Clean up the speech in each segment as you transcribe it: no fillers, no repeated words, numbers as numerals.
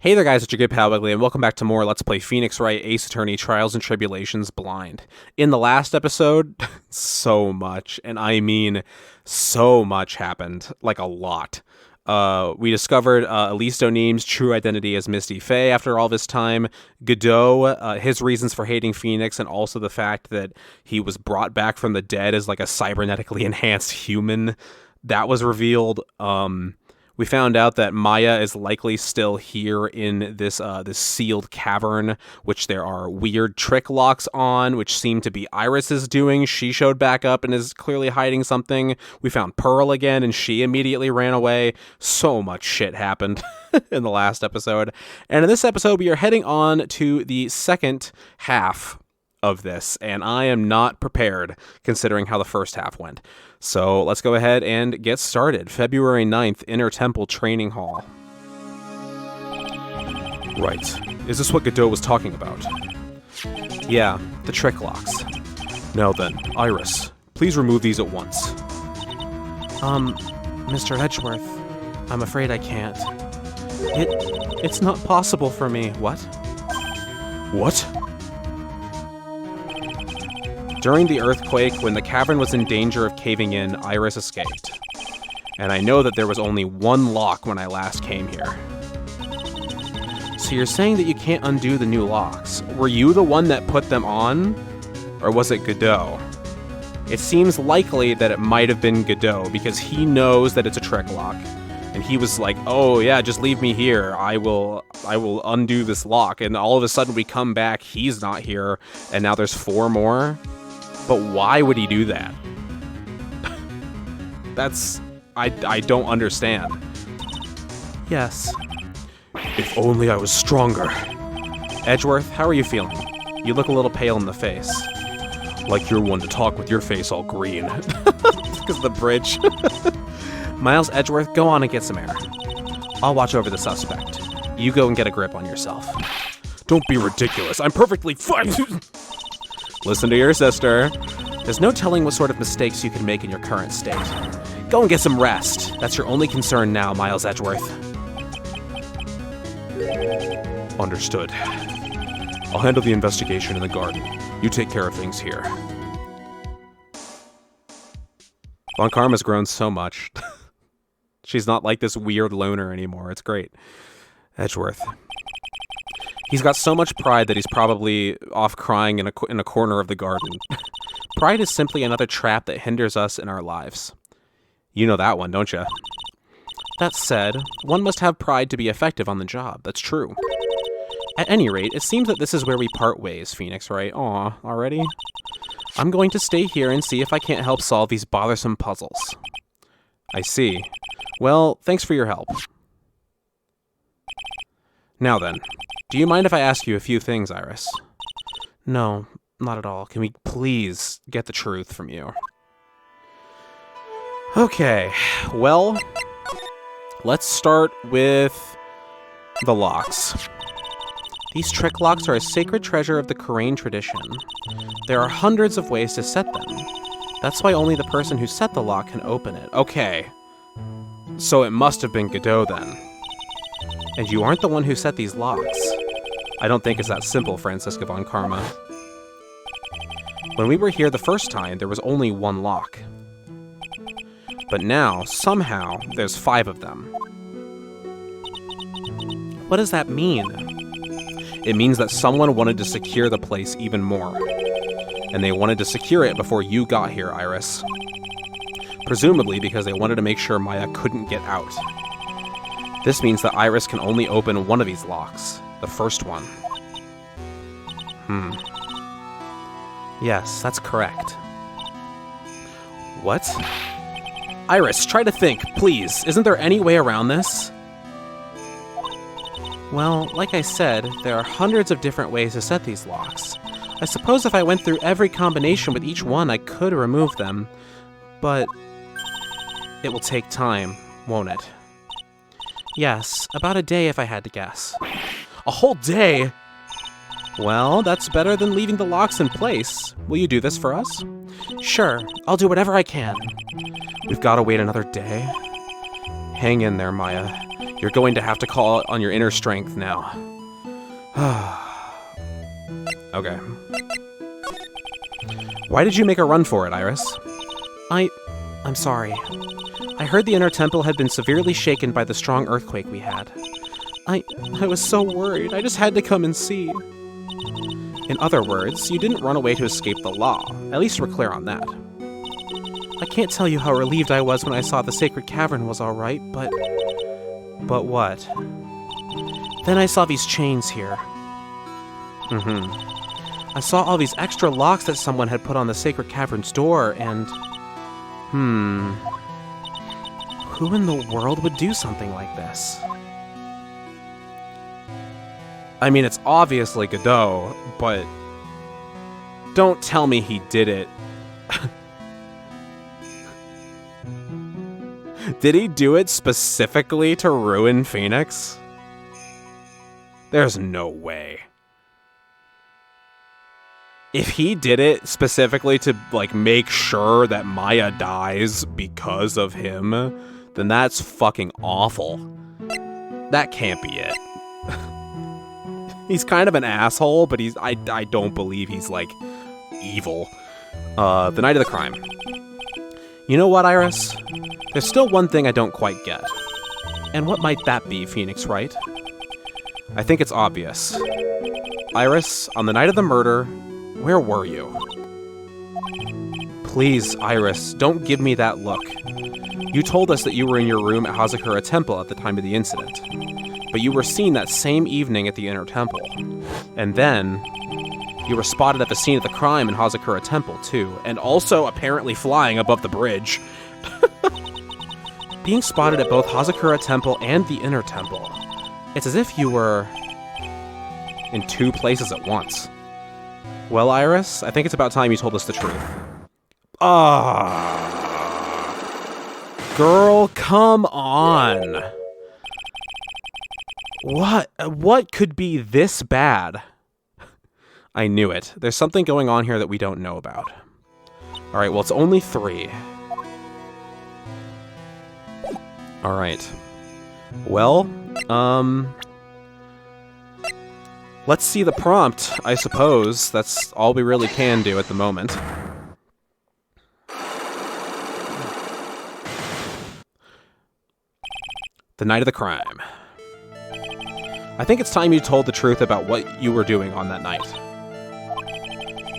Hey there guys, it's your good pal Wiggly, and welcome back to more Let's Play Phoenix Wright Ace Attorney Trials and Tribulations Blind. In the last episode, so much, and I mean so much happened, like a lot. We discovered Elise O'Neem's true identity as Misty Faye after all this time, Godot, his reasons for hating Phoenix, and also the fact that he was brought back from the dead as like a cybernetically enhanced human. That was revealed. We found out that Maya is likely still here in this sealed cavern, which there are weird trick locks on, which seem to be Iris's doing. She showed back up and is clearly hiding something. We found Pearl again, and she immediately ran away. So much shit happened in the last episode. And in this episode, we are heading on to the second half of this, and I am not prepared considering how the first half went. So let's go ahead and get started. February 9th, Inner Temple Training Hall. Right. Is this what Godot was talking about? Yeah, the trick locks. Now then, Iris, please remove these at once. Mr. Edgeworth, I'm afraid I can't. It's not possible for me. What? What? During the earthquake, when the cavern was in danger of caving in, Iris escaped. And I know that there was only one lock when I last came here. So you're saying that you can't undo the new locks. Were you the one that put them on? Or was it Godot? It seems likely that it might have been Godot, because he knows that it's a trick lock. And he was like, oh yeah, just leave me here. I will undo this lock. And all of a sudden we come back, he's not here, and now there's 4 more? But why would he do that? I don't understand. Yes. If only I was stronger. Edgeworth, how are you feeling? You look a little pale in the face. Like you're one to talk with your face all green. Because of the bridge. Miles Edgeworth, go on and get some air. I'll watch over the suspect. You go and get a grip on yourself. Don't be ridiculous. I'm perfectly fine. Listen to your sister. There's no telling what sort of mistakes you can make in your current state. Go and get some rest. That's your only concern now, Miles Edgeworth. Understood. I'll handle the investigation in the garden. You take care of things here. Von Karma's grown so much. She's not like this weird loner anymore. It's great. Edgeworth. He's got so much pride that he's probably off crying in a corner of the garden. Pride is simply another trap that hinders us in our lives. You know that one, don't you? That said, one must have pride to be effective on the job. That's true. At any rate, it seems that this is where we part ways, Phoenix, right? Aw, already? I'm going to stay here and see if I can't help solve these bothersome puzzles. I see. Well, thanks for your help. Now then, do you mind if I ask you a few things, Iris? No, not at all. Can we please get the truth from you? Okay, well, let's start with the locks. These trick locks are a sacred treasure of the Korean tradition. There are hundreds of ways to set them. That's why only the person who set the lock can open it. Okay, so it must have been Godot then. And you aren't the one who set these locks. I don't think it's that simple, Francisca Von Karma. When we were here the first time, there was only one lock. But now, somehow, there's 5 of them. What does that mean? It means that someone wanted to secure the place even more. And they wanted to secure it before you got here, Iris. Presumably because they wanted to make sure Maya couldn't get out. This means that Iris can only open one of these locks, the first one. Yes, that's correct. What? Iris, try to think, please. Isn't there any way around this? Well, like I said, there are hundreds of different ways to set these locks. I suppose if I went through every combination with each one, I could remove them. But it will take time, won't it? Yes, about a day if I had to guess. A whole day? Well, that's better than leaving the locks in place. Will you do this for us? Sure, I'll do whatever I can. We've got to wait another day. Hang in there, Maya. You're going to have to call on your inner strength now. Okay. Why did you make a run for it, Iris? I'm sorry. I heard the inner temple had been severely shaken by the strong earthquake we had. I was so worried. I just had to come and see. In other words, you didn't run away to escape the law. At least we're clear on that. I can't tell you how relieved I was when I saw the sacred cavern was all right, but... But what? Then I saw these chains here. I saw all these extra locks that someone had put on the sacred cavern's door, and... Who in the world would do something like this? I mean, it's obviously Godot, but... Don't tell me he did it. Did he do it specifically to ruin Phoenix? There's no way. If he did it specifically to, like, make sure that Maya dies because of him, then that's fucking awful. That can't be it. He's kind of an asshole, but I don't believe he's, like, evil. The night of the crime. You know what, Iris? There's still one thing I don't quite get. And what might that be, Phoenix Wright? I think it's obvious. Iris, on the night of the murder, where were you? Please, Iris, don't give me that look. You told us that you were in your room at Hazakura Temple at the time of the incident. But you were seen that same evening at the Inner Temple. And then, you were spotted at the scene of the crime in Hazakura Temple, too, and also apparently flying above the bridge. Being spotted at both Hazakura Temple and the Inner Temple, it's as if you were in two places at once. Well, Iris, I think it's about time you told us the truth. Girl, come on. What could be this bad? I knew it. There's something going on here that we don't know about. Alright, well, it's only 3. Alright. Well, let's see the prompt, I suppose. That's all we really can do at the moment. The night of the crime. I think it's time you told the truth about what you were doing on that night.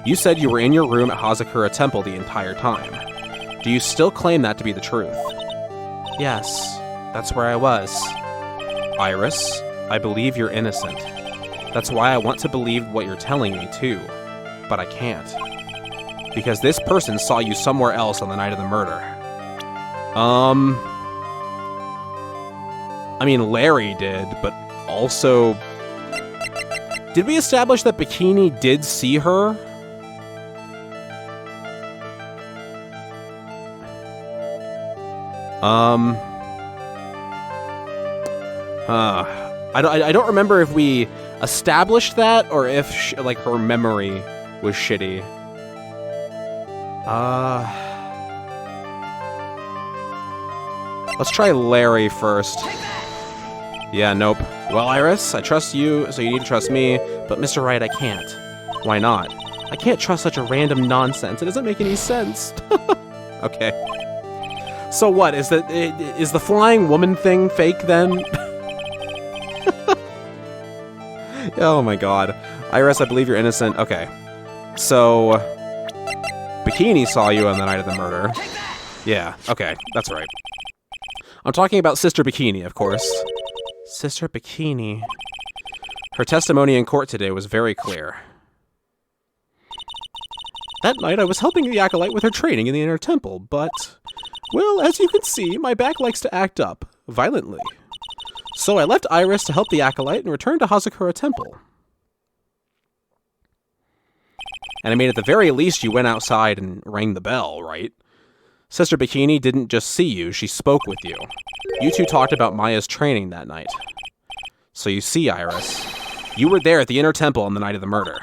You said you were in your room at Hazakura Temple the entire time. Do you still claim that to be the truth? Yes, that's where I was. Iris, I believe you're innocent. That's why I want to believe what you're telling me, too. But I can't. Because this person saw you somewhere else on the night of the murder. I mean, Larry did, but also... Did we establish that Bikini did see her? I don't remember if we established that or if like her memory was shitty. Let's try Larry first. Yeah, nope. Well, Iris, I trust you, so you need to trust me, but Mr. Wright, I can't. Why not? I can't trust such a random nonsense. It doesn't make any sense. Okay. So what, is the flying woman thing fake then? Oh my god. Iris, I believe you're innocent. Okay. So, Bikini saw you on the night of the murder. Yeah, okay, that's right. I'm talking about Sister Bikini, of course. Sister Bikini. Her testimony in court today was very clear. That night I was helping the Acolyte with her training in the Inner Temple, but... Well, as you can see, my back likes to act up, violently. So I left Iris to help the Acolyte and returned to Hazakura Temple. And I mean, at the very least, you went outside and rang the bell, right? Sister Bikini didn't just see you, she spoke with you. You two talked about Maya's training that night. So you see, Iris, you were there at the Inner Temple on the night of the murder.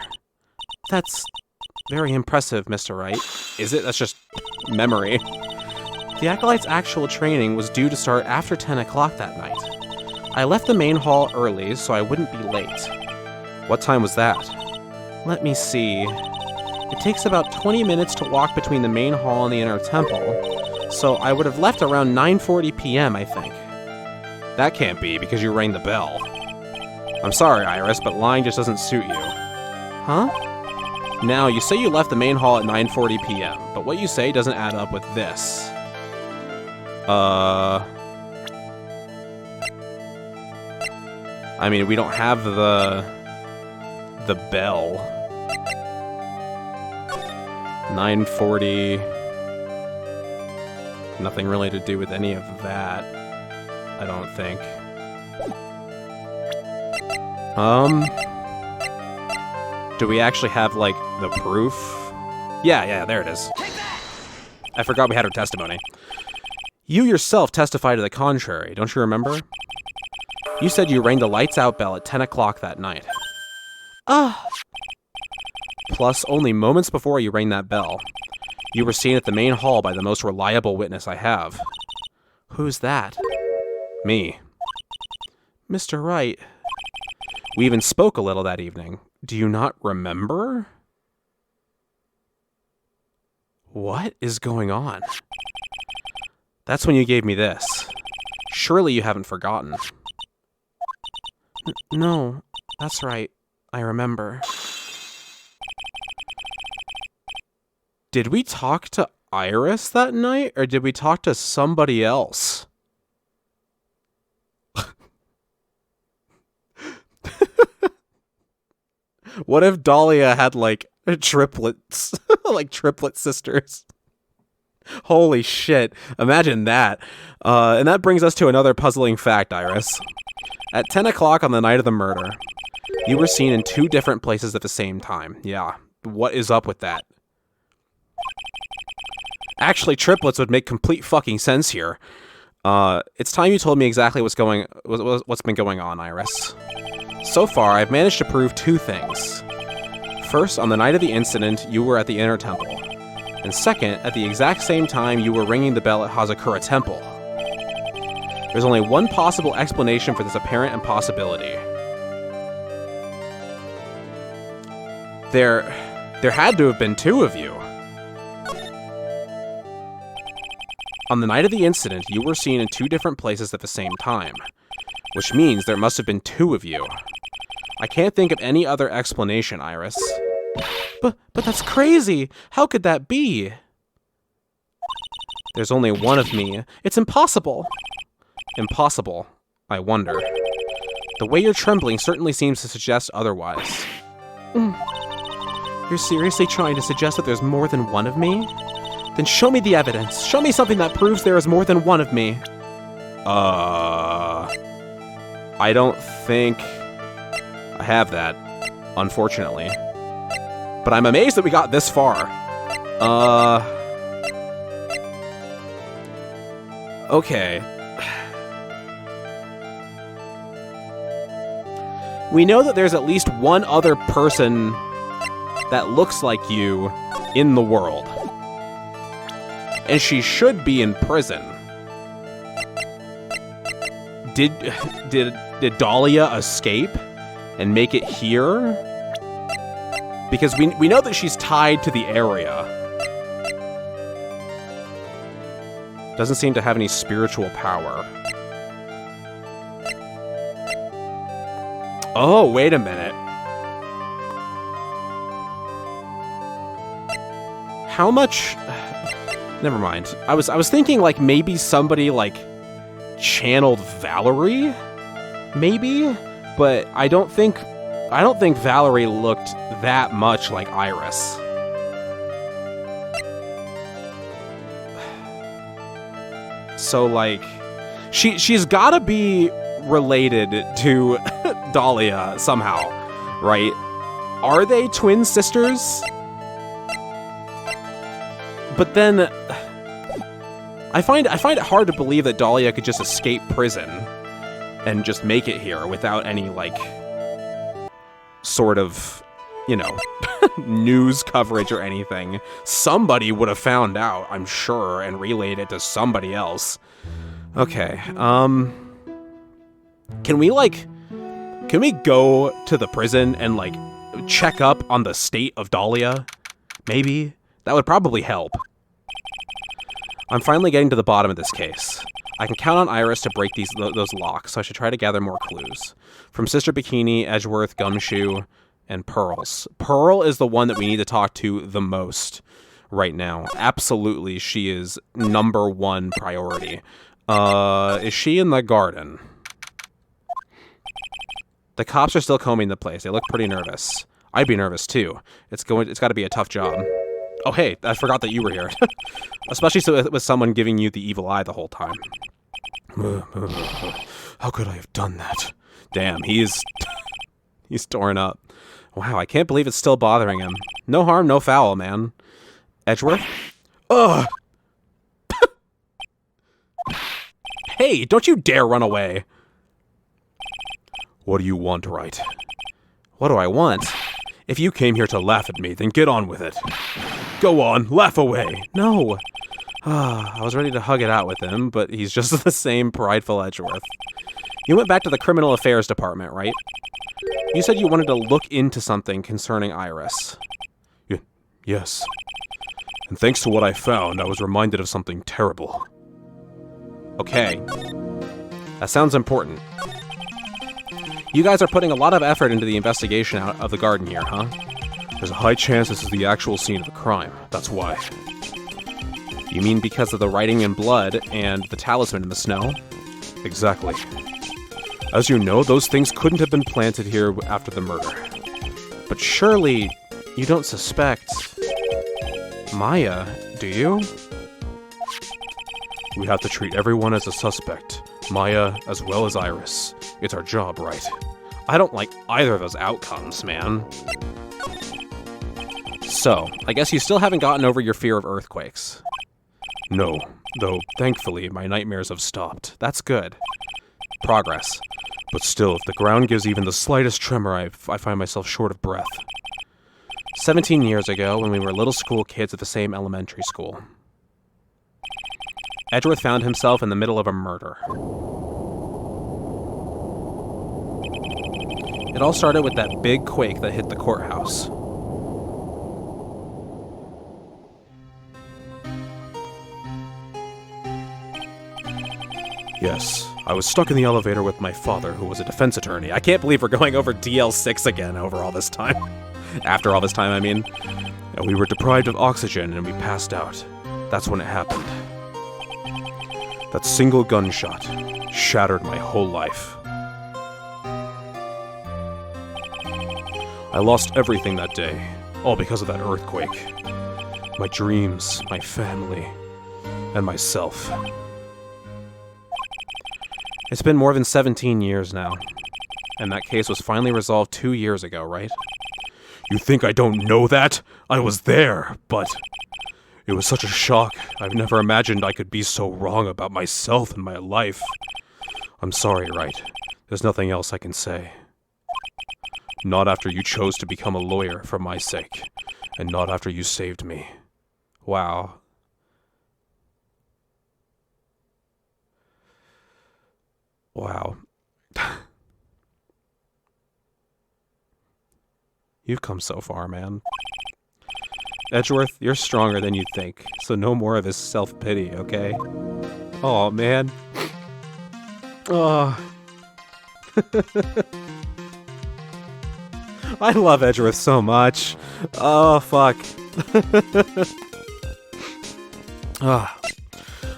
That's very impressive, Mr. Wright. Is it? That's just memory. The Acolyte's actual training was due to start after 10 o'clock that night. I left the main hall early so I wouldn't be late. What time was that? Let me see. It takes about 20 minutes to walk between the main hall and the inner temple, so I would have left around 9:40 p.m., I think. That can't be, because you rang the bell. I'm sorry, Iris, but lying just doesn't suit you. Huh? Now, you say you left the main hall at 9:40 p.m., but what you say doesn't add up with this. I mean, we don't have the bell. 9:40. Nothing really to do with any of that, I don't think. Do we actually have, like, the proof? Yeah, there it is. I forgot we had her testimony. You yourself testified to the contrary, don't you remember? You said you rang the lights out bell at 10 o'clock that night. Plus, only moments before you rang that bell, you were seen at the main hall by the most reliable witness I have. Who's that? Me. Mr. Wright. We even spoke a little that evening. Do you not remember? What is going on? That's when you gave me this. Surely you haven't forgotten. No, that's right. I remember. Did we talk to Iris that night, or did we talk to somebody else? What if Dahlia had, like, triplets? Like, triplet sisters? Holy shit. Imagine that. And that brings us to another puzzling fact, Iris. At 10 o'clock on the night of the murder, you were seen in 2 different places at the same time. Yeah. What is up with that? Actually, triplets would make complete fucking sense here. It's time you told me exactly what's been going on, Iris. So far, I've managed to prove 2 things. First, on the night of the incident, you were at the inner temple. And second, at the exact same time, you were ringing the bell at Hazakura Temple. There's only one possible explanation for this apparent impossibility. There had to have been 2 of you. On the night of the incident, you were seen in 2 different places at the same time, which means there must have been 2 of you. I can't think of any other explanation, Iris. But that's crazy! How could that be? There's only one of me. It's impossible! Impossible, I wonder. The way you're trembling certainly seems to suggest otherwise. You're seriously trying to suggest that there's more than one of me? Then show me the evidence. Show me something that proves there is more than one of me. I don't think I have that, unfortunately. But I'm amazed that we got this far. Okay. We know that there's at least one other person that looks like you in the world. And she should be in prison. Did Dahlia escape and make it here? Because we know that she's tied to the area. Doesn't seem to have any spiritual power. Oh, wait a minute. How much... Never mind. I was thinking, like, maybe somebody, like, channeled Valerie? Maybe? But I don't think Valerie looked that much like Iris. So, like, she's gotta be related to Dahlia somehow, right? Are they twin sisters? But then I find it hard to believe that Dahlia could just escape prison and just make it here without any, like, sort of, you know, news coverage or anything. Somebody would have found out, I'm sure, and relayed it to somebody else. Okay, can we go to the prison and, like, check up on the state of Dahlia? Maybe? That would probably help. I'm finally getting to the bottom of this case. I can count on Iris to break those locks, so I should try to gather more clues. From Sister Bikini, Edgeworth, Gumshoe, and Pearls. Pearl is the one that we need to talk to the most right now. Absolutely, she is #1 priority. Is she in the garden? The cops are still combing the place. They look pretty nervous. I'd be nervous too. It's got to be a tough job. Oh hey, I forgot that you were here. Especially with someone giving you the evil eye the whole time. How could I have done that? Damn, he's torn up. Wow, I can't believe it's still bothering him. No harm, no foul, man. Edgeworth? Ugh! Hey, don't you dare run away. What do you want, Wright? What do I want? If you came here to laugh at me, then get on with it. Go on, laugh away. No. I was ready to hug it out with him, but he's just the same prideful Edgeworth. You went back to the Criminal Affairs Department, right? You said you wanted to look into something concerning Iris. Yes. And thanks to what I found, I was reminded of something terrible. Okay. That sounds important. You guys are putting a lot of effort into the investigation out of the garden here, huh? There's a high chance this is the actual scene of the crime. That's why. You mean because of the writing in blood and the talisman in the snow? Exactly. As you know, those things couldn't have been planted here after the murder. But surely, you don't suspect... Maya, do you? We have to treat everyone as a suspect. Maya, as well as Iris. It's our job, right? I don't like either of those outcomes, man. So, I guess you still haven't gotten over your fear of earthquakes. No, though thankfully my nightmares have stopped. That's good. Progress. But still, if the ground gives even the slightest tremor, I find myself short of breath. 17 years ago, when we were little school kids at the same elementary school, Edgeworth found himself in the middle of a murder. It all started with that big quake that hit the courthouse. Yes, I was stuck in the elevator with my father, who was a defense attorney. I can't believe we're going over DL6 again over all this time. After all this time, I mean. And we were deprived of oxygen and we passed out. That's when it happened. That single gunshot shattered my whole life. I lost everything that day, all because of that earthquake. My dreams, my family, and myself. It's been more than 17 years now, and that case was finally resolved 2 years ago, right? You think I don't know that? I was there, but it was such a shock. I've never imagined I could be so wrong about myself and my life. I'm sorry, Wright. There's nothing else I can say. Not after you chose to become a lawyer for my sake, and not after you saved me. Wow. Wow. You've come so far, man. Edgeworth, you're stronger than you think, so no more of this self-pity, okay? Oh man. Oh. I love Edgeworth so much. Oh, fuck.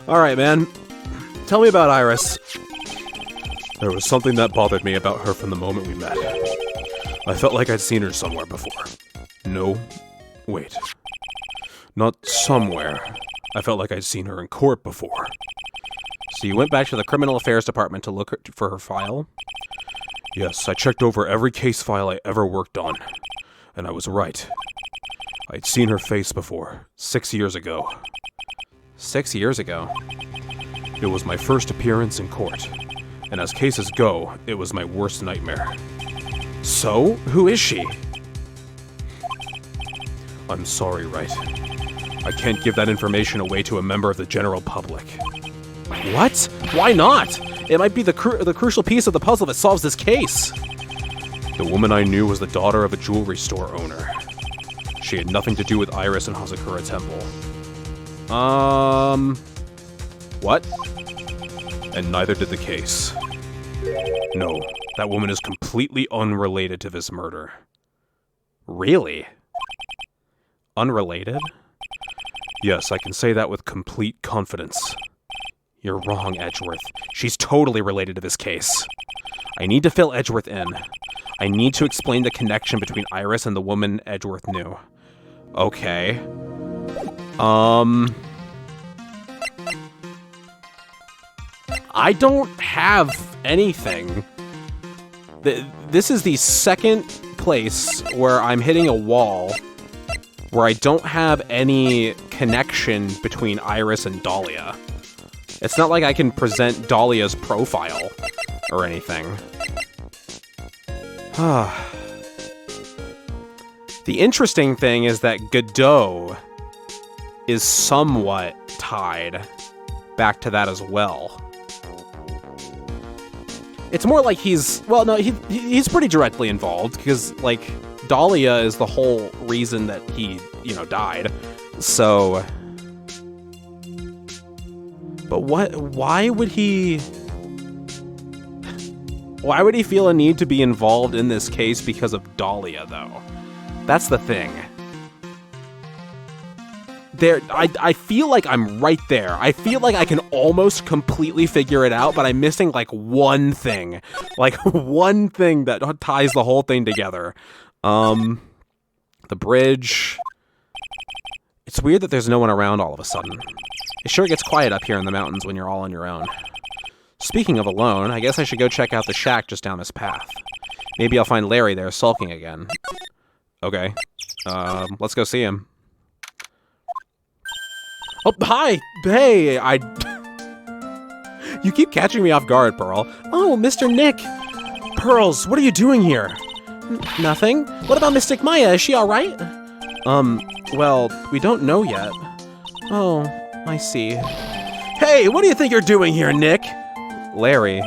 Alright, man. Tell me about Iris. There was something that bothered me about her from the moment we met. I felt like I'd seen her somewhere before. No, wait. Not somewhere. I felt like I'd seen her in court before. So you went back to the Criminal Affairs Department to look for her file? Yes, I checked over every case file I ever worked on. And I was right. I'd seen her face before, 6 years ago. 6 years ago? It was my first appearance in court. And as cases go, it was my worst nightmare. So, who is she? I'm sorry, Wright. I can't give that information away to a member of the general public. What? Why not? It might be the crucial piece of the puzzle that solves this case. The woman I knew was the daughter of a jewelry store owner. She had nothing to do with Iris and Hazakura Temple. What? And neither did the case. No, that woman is completely unrelated to this murder. Really? Unrelated? Yes, I can say that with complete confidence. You're wrong, Edgeworth. She's totally related to this case. I need to fill Edgeworth in. I need to explain the connection between Iris and the woman Edgeworth knew. Okay. I don't have anything. This is the second place where I'm hitting a wall where I don't have any connection between Iris and Dahlia. It's not like I can present Dahlia's profile or anything. The interesting thing is that Godot is somewhat tied back to that as well. It's more like he's pretty directly involved because, like, Dahlia is the whole reason that he, died. So, but why would he feel a need to be involved in this case because of Dahlia, though? That's the thing. I feel like I'm right there. I feel like I can almost completely figure it out, but I'm missing like one thing. Like one thing that ties the whole thing together. The bridge. It's weird that there's no one around all of a sudden. It sure gets quiet up here in the mountains when you're all on your own. Speaking of alone, I guess I should go check out the shack just down this path. Maybe I'll find Larry there sulking again. Okay. Let's go see him. Oh, hi! Hey, You keep catching me off guard, Pearl. Oh, Mr. Nick! Pearls, what are you doing here? Nothing. What about Mystic Maya? Is she alright? Well, we don't know yet. Oh, I see. Hey, what do you think you're doing here, Nick? Larry.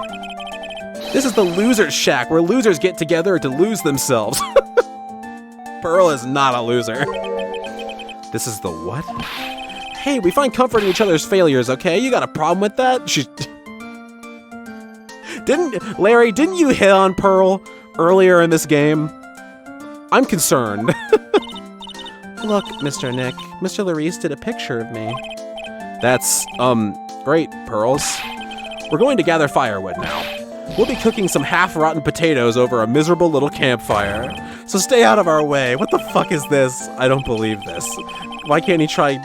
This is the loser's shack, where losers get together to lose themselves. Pearl is not a loser. This is the what? Hey, we find comfort in each other's failures, okay? You got a problem with that? Larry, didn't you hit on Pearl earlier in this game? I'm concerned. Look, Mr. Nick, Mr. Larice did a picture of me. That's, great, Pearls. We're going to gather firewood now. We'll be cooking some half-rotten potatoes over a miserable little campfire. So stay out of our way. What the fuck is this? I don't believe this. Why can't he try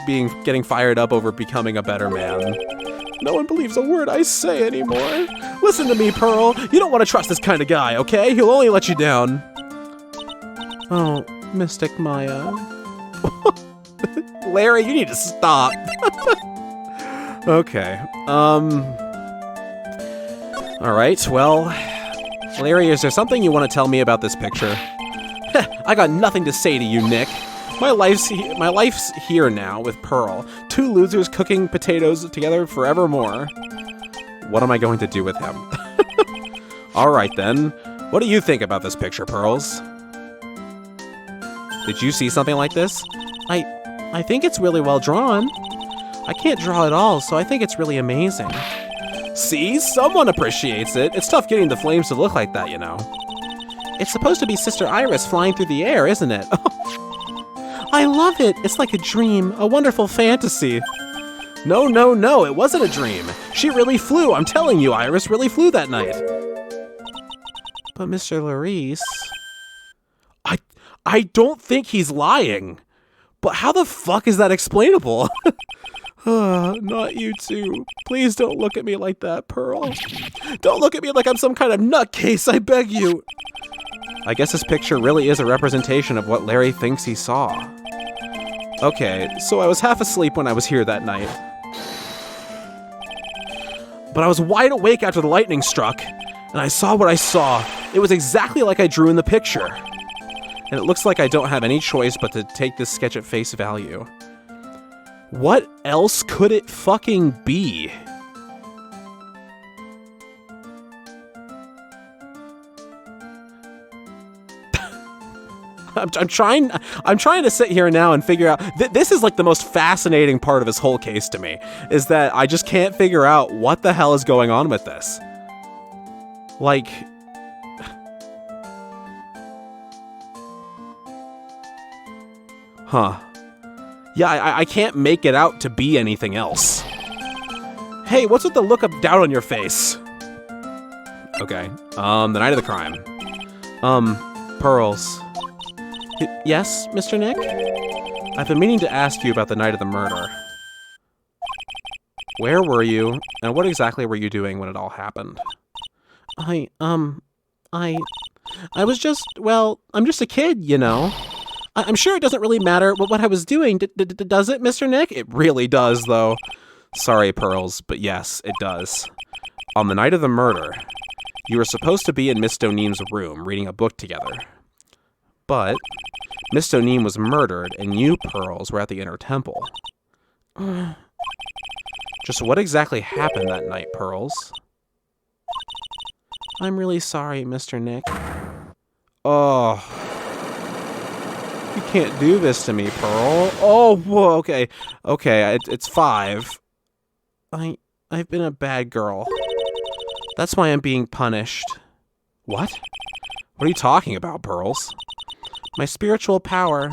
getting fired up over becoming a better man? No one believes a word I say anymore. Listen to me, Pearl. You don't want to trust this kind of guy, okay? He'll only let you down. Oh, Mystic Maya. Larry, you need to stop. Okay. Alright, well... Larry, is there something you want to tell me about this picture? I got nothing to say to you, Nick. My life's here now with Pearl. Two losers cooking potatoes together forevermore. What am I going to do with him? Alright then. What do you think about this picture, Pearls? Did you see something like this? I think it's really well drawn. I can't draw at all, so I think it's really amazing. See? Someone appreciates it. It's tough getting the flames to look like that, you know. It's supposed to be Sister Iris flying through the air, isn't it? I love it. It's like a dream, a wonderful fantasy. No, it wasn't a dream. She really flew. I'm telling you, Iris really flew that night. But Mr. Larice... I don't think he's lying. But how the fuck is that explainable? Not you two. Please don't look at me like that, Pearl. Don't look at me like I'm some kind of nutcase, I beg you. I guess this picture really is a representation of what Larry thinks he saw. Okay, so I was half asleep when I was here that night. But I was wide awake after the lightning struck, and I saw what I saw. It was exactly like I drew in the picture. And it looks like I don't have any choice but to take this sketch at face value. What else could it fucking be? I'm trying to sit here now and figure out this is like the most fascinating part of this whole case to me, is that I just can't figure out what the hell is going on with this. Like, huh. Yeah, I can't make it out to be anything else. Hey, what's with the look of doubt on your face? Okay, the night of the crime. Pearls. Yes, Mr. Nick? I've been meaning to ask you about the night of the murder. Where were you, and what exactly were you doing when it all happened? I was just, well, I'm just a kid, you know. I'm sure it doesn't really matter what I was doing, does it, Mr. Nick? It really does, though. Sorry, Pearls, but yes, it does. On the night of the murder, you were supposed to be in Miss Doneem's room reading a book together. But Miss Doneem was murdered, and you, Pearls, were at the Inner Temple. Just what exactly happened that night, Pearls? I'm really sorry, Mr. Nick. Oh. You can't do this to me, Pearl. Oh, whoa, okay. Okay, it's 5. I've been a bad girl. That's why I'm being punished. What? What are you talking about, Pearls? My spiritual power,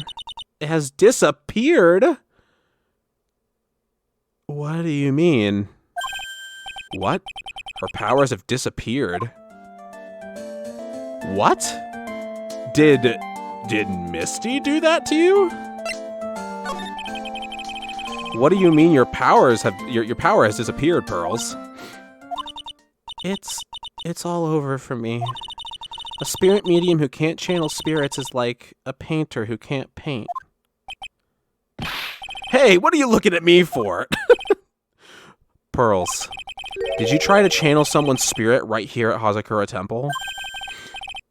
it has disappeared? What do you mean? What? Her powers have disappeared? What? Did Misty do that to you? What do you mean your powers have your power has disappeared, Pearls? It's all over for me. A spirit medium who can't channel spirits is like a painter who can't paint. Hey, what are you looking at me for? Pearls, did you try to channel someone's spirit right here at Hazakura Temple?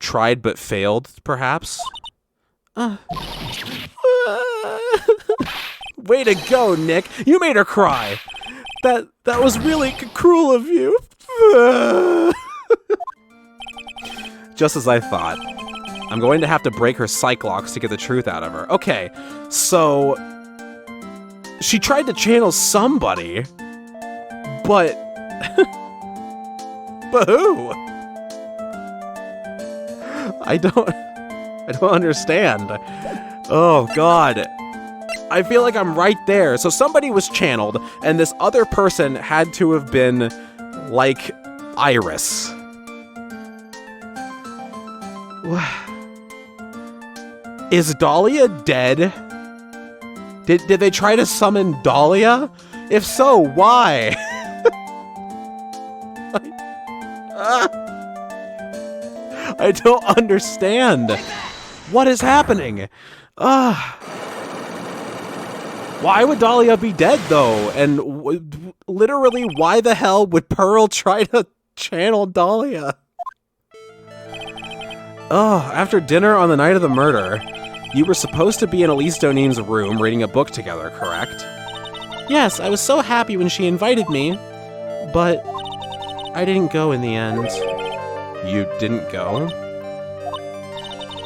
Tried but failed, perhaps? Way to go, Nick. You made her cry. That was really cruel of you. Just as I thought. I'm going to have to break her psych locks to get the truth out of her. Okay, so she tried to channel somebody, but but who? I don't understand. Oh God. I feel like I'm right there. So somebody was channeled, and this other person had to have been like Iris. Is Dahlia dead? Did they try to summon Dahlia? If so, why? I don't understand. What is happening? Why would Dahlia be dead, though? And literally, why the hell would Pearl try to channel Dahlia? After dinner on the night of the murder, you were supposed to be in Elise Doneem's room reading a book together, correct? Yes, I was so happy when she invited me, but I didn't go in the end. You didn't go?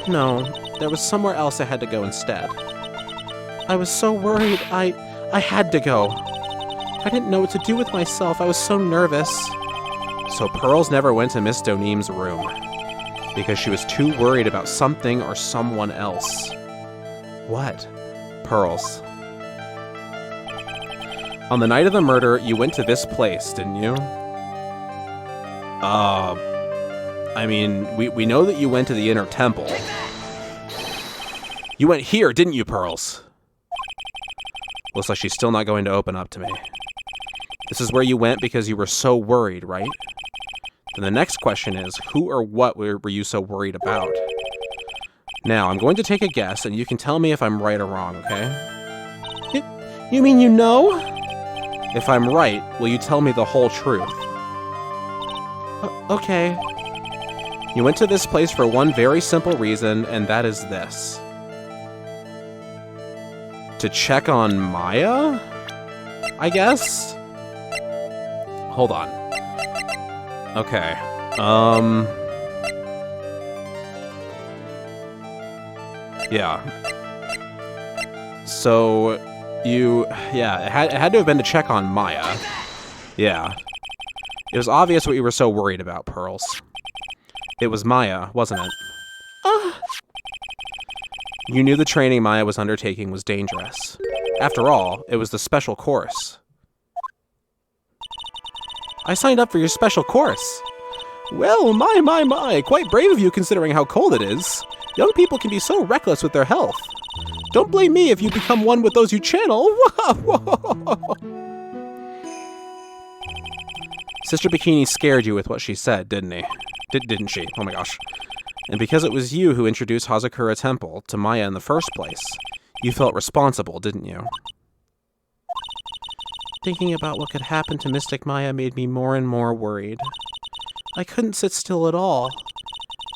No, there was somewhere else I had to go instead. I was so worried, I had to go. I didn't know what to do with myself, I was so nervous. So Pearls never went to Miss Doneem's room, because she was too worried about something or someone else. What? Pearls. On the night of the murder, you went to this place, didn't you? I mean, we know that you went to the Inner Temple. You went here, didn't you, Pearls? Looks like she's still not going to open up to me. This is where you went because you were so worried, right? Then the next question is, who or what were you so worried about? Now, I'm going to take a guess, and you can tell me if I'm right or wrong, okay? You mean you know? If I'm right, will you tell me the whole truth? Okay. You went to this place for one very simple reason, and that is this. To check on Maya? I guess? Hold on. Okay. Yeah. So, yeah, it had to have been to check on Maya. Yeah. It was obvious what you were so worried about, Pearls. It was Maya, wasn't it? You knew the training Maya was undertaking was dangerous. After all, it was the special course. I signed up for your special course. Well, my, quite brave of you considering how cold it is. Young people can be so reckless with their health. Don't blame me if you become one with those you channel. Sister Bikini scared you with what she said, didn't he? Didn't she? Oh my gosh. And because it was you who introduced Hazakura Temple to Maya in the first place, you felt responsible, didn't you? Thinking about what could happen to Mystic Maya made me more and more worried. I couldn't sit still at all.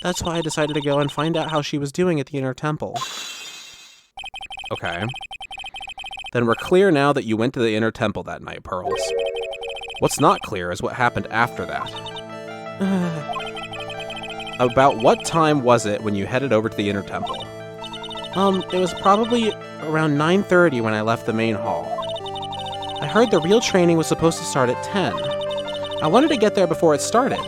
That's why I decided to go and find out how she was doing at the Inner Temple. Okay. Then we're clear now that you went to the Inner Temple that night, Pearls. What's not clear is what happened after that. About what time was it when you headed over to the Inner Temple? It was probably around 9:30 when I left the main hall. I heard the real training was supposed to start at 10. I wanted to get there before it started,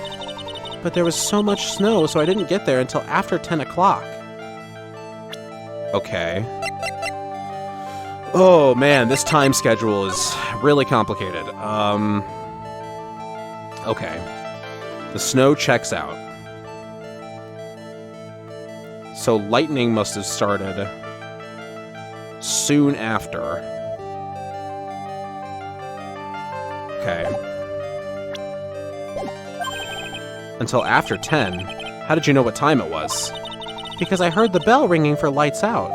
but there was so much snow, so I didn't get there until after 10 o'clock. Okay. Oh man, this time schedule is really complicated. Okay. The snow checks out. So lightning must have started soon after. Okay. Until after 10. How did you know what time it was? Because I heard the bell ringing for lights out.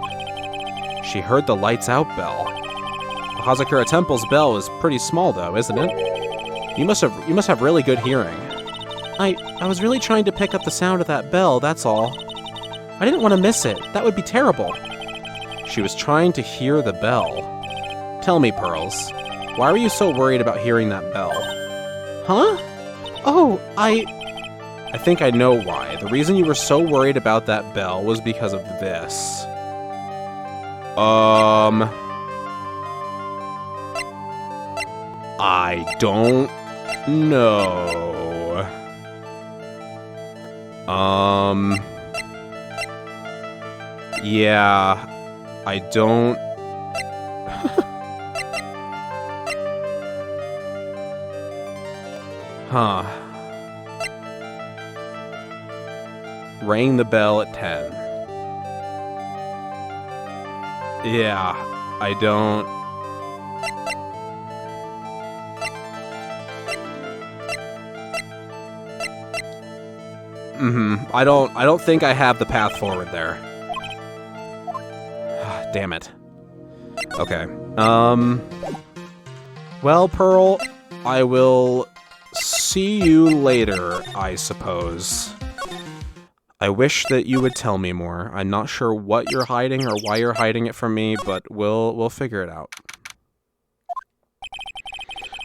She heard the lights out bell. The Hazakura Temple's bell is pretty small though, isn't it? You must have really good hearing. I was really trying to pick up the sound of that bell, that's all. I didn't want to miss it. That would be terrible. She was trying to hear the bell. Tell me, Pearls, why were you so worried about hearing that bell? Huh? Oh, I think I know why. The reason you were so worried about that bell was because of this. I don't know. Yeah, I don't... Huh. Rang the bell at 10. Yeah, I don't... I don't think I have the path forward there. Damn it. Okay. Well, Pearl, I will see you later, I suppose. I wish that you would tell me more. I'm not sure what you're hiding or why you're hiding it from me, but we'll figure it out.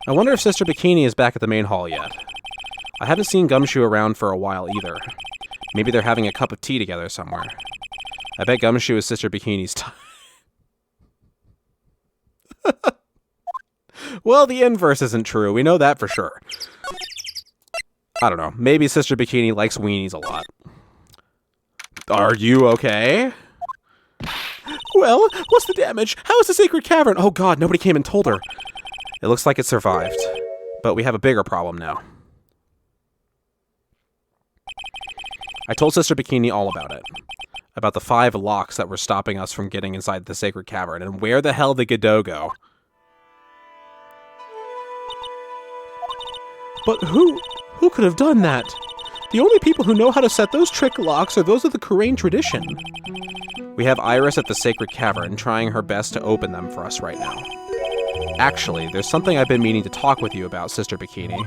I wonder if Sister Bikini is back at the main hall yet. I haven't seen Gumshoe around for a while either. Maybe they're having a cup of tea together somewhere. I bet Gumshoe is Sister Bikini's type. Well, the inverse isn't true. We know that for sure. I don't know. Maybe Sister Bikini likes weenies a lot. Are you okay? Well, what's the damage? How is the sacred cavern? Oh god, nobody came and told her. It looks like it survived. But we have a bigger problem now. I told Sister Bikini all about it. About the 5 locks that were stopping us from getting inside the sacred cavern, and where the hell did Godot go? But who could have done that? The only people who know how to set those trick locks are those of the Kurain tradition. We have Iris at the sacred cavern trying her best to open them for us right now. Actually, there's something I've been meaning to talk with you about, Sister Bikini.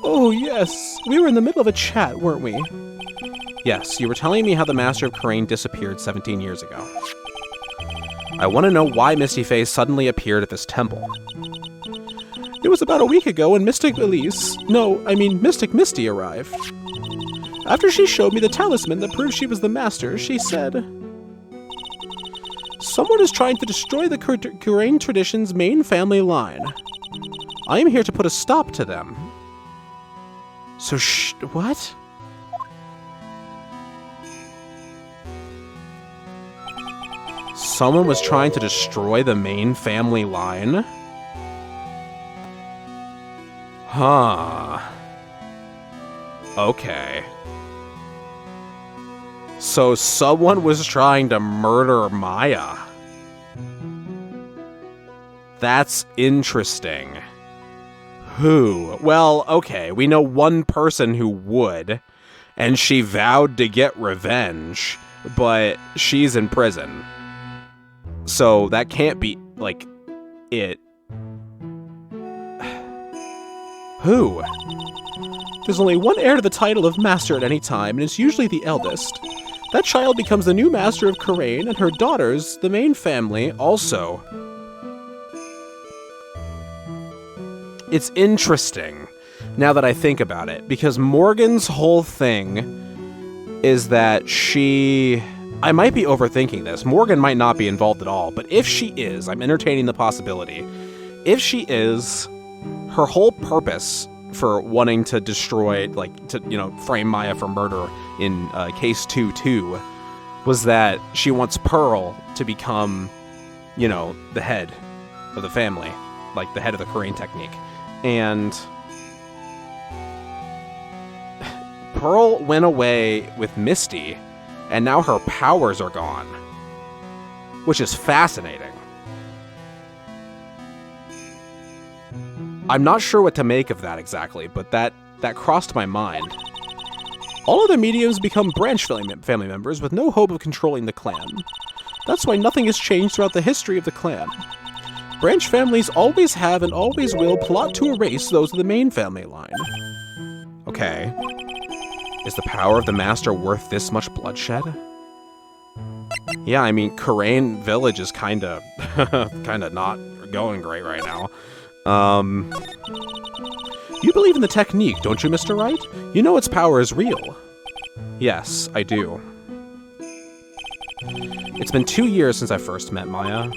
Oh yes, we were in the middle of a chat, weren't we? Yes, you were telling me how the Master of Karain disappeared 17 years ago. I want to know why Misty Face suddenly appeared at this temple. It was about a week ago when Mystic Misty arrived. After she showed me the talisman that proved she was the Master, she said, "Someone is trying to destroy the Karain tradition's main family line. I am here to put a stop to them." So what? Someone was trying to destroy the main family line? Huh. Okay. So someone was trying to murder Maya. That's interesting. Who? Well, okay, we know one person who would, and she vowed to get revenge, but she's in prison. So that can't be, like, it. Who? There's only one heir to the title of Master at any time, and it's usually the eldest. That child becomes the new Master of Karain, and her daughters, the main family, also. It's interesting, now that I think about it, because Morgan's whole thing is that she... I might be overthinking this. Morgan might not be involved at all, but if she is, I'm entertaining the possibility. If she is, her whole purpose for wanting to destroy, like, to, frame Maya for murder in case 2-2 was that she wants Pearl to become, the head of the family, like the head of the Karain technique. And Pearl went away with Misty, and now her powers are gone, which is fascinating. I'm not sure what to make of that exactly, but that crossed my mind. All other mediums become branch family members with no hope of controlling the clan. That's why nothing has changed throughout the history of the clan. Branch families always have and always will plot to erase those of the main family line. Okay. Is the power of the Master worth this much bloodshed? Yeah, I mean, Karain Village is kinda not going great right now. You believe in the technique, don't you, Mr. Wright? You know its power is real. Yes, I do. It's been 2 years since I first met Maya.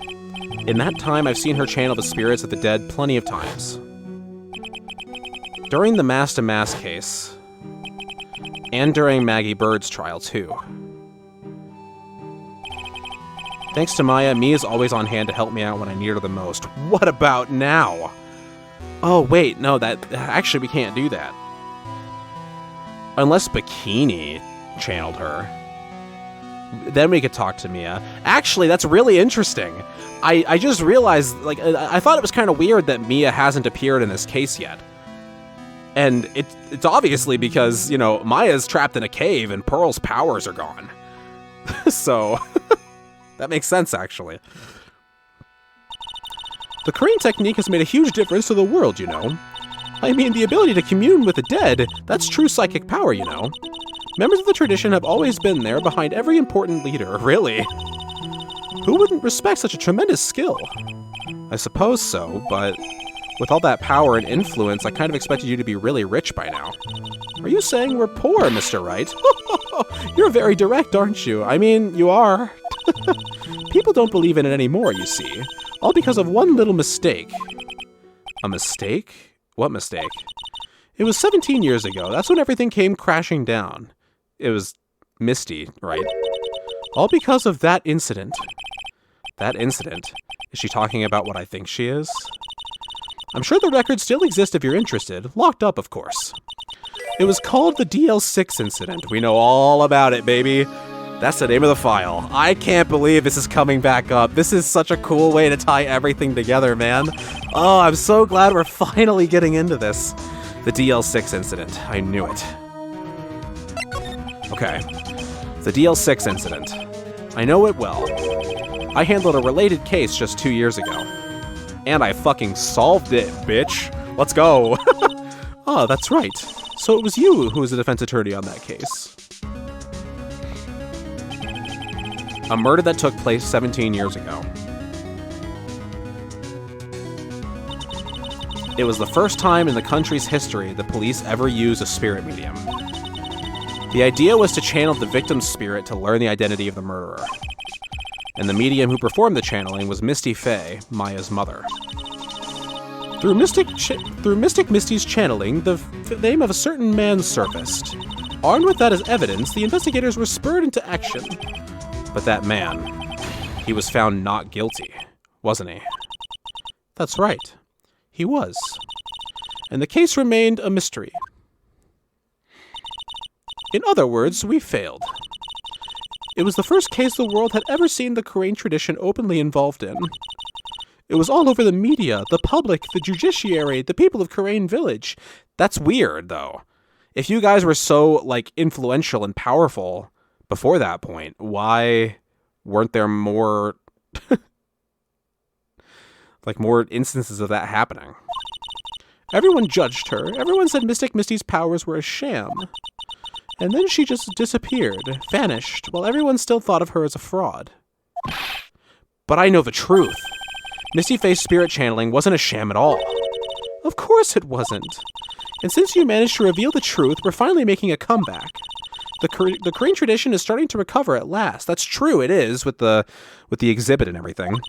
In that time, I've seen her channel the spirits of the dead plenty of times. During the Mass-to-Mass case, and during Maggie Bird's trial, too. Thanks to Maya, Mia's always on hand to help me out when I need her the most. What about now? Oh, wait, no, actually, we can't do that. Unless Bikini channeled her. Then we could talk to Mia. Actually, that's really interesting. I just realized, like, I thought it was kind of weird that Mia hasn't appeared in this case yet. And it's obviously because, Maya's trapped in a cave and Pearl's powers are gone. So, that makes sense, actually. The Karain technique has made a huge difference to the world, I mean, the ability to commune with the dead, that's true psychic power, Members of the tradition have always been there behind every important leader, really. Who wouldn't respect such a tremendous skill? I suppose so, but with all that power and influence, I kind of expected you to be really rich by now. Are you saying we're poor, Mr. Wright? You're very direct, aren't you? I mean, you are. People don't believe in it anymore, you see. All because of one little mistake. A mistake? What mistake? It was 17 years ago. That's when everything came crashing down. It was Misty, right? All because of that incident. That incident? Is she talking about what I think she is? I'm sure the records still exist if you're interested. Locked up, of course. It was called the DL6 incident. We know all about it, baby. That's the name of the file. I can't believe this is coming back up. This is such a cool way to tie everything together, man. Oh, I'm so glad we're finally getting into this. The DL6 incident. I knew it. Okay. The DL6 incident. I know it well. I handled a related case just 2 years ago. And I fucking solved it, bitch. Let's go. Oh, that's right. So it was you who was the defense attorney on that case. A murder that took place 17 years ago. It was the first time in the country's history the police ever used a spirit medium. The idea was to channel the victim's spirit to learn the identity of the murderer. And the medium who performed the channeling was Misty Faye, Maya's mother. Through Mystic Misty's channeling, the name of a certain man surfaced. Armed with that as evidence, the investigators were spurred into action. But that man, he was found not guilty, wasn't he? That's right, he was. And the case remained a mystery. In other words, we failed. It was the first case the world had ever seen the Korean tradition openly involved in. It was all over the media, the public, the judiciary, the people of Korean Village. That's weird, though. If you guys were so, like, influential and powerful before that point, why weren't there more, more instances of that happening? Everyone judged her. Everyone said Mystic Misty's powers were a sham. And then she just disappeared, vanished, while everyone still thought of her as a fraud. But I know the truth. Misty Faye's spirit channeling wasn't a sham at all. Of course it wasn't. And since you managed to reveal the truth, we're finally making a comeback. The Korean tradition is starting to recover at last. That's true, it is, with the exhibit and everything.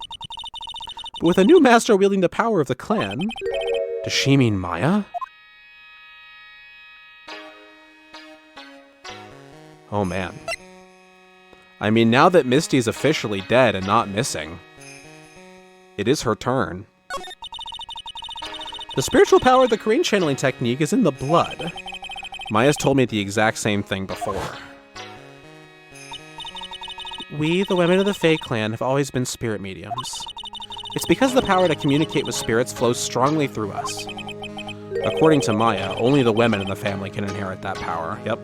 But with a new master wielding the power of the clan, does she mean Maya? Oh man. I mean, now that Misty's officially dead and not missing, it is her turn. The spiritual power of the Korean channeling technique is in the blood. Maya's told me the exact same thing before. We, the women of the Fae clan, have always been spirit mediums. It's because the power to communicate with spirits flows strongly through us. According to Maya, only the women in the family can inherit that power. Yep.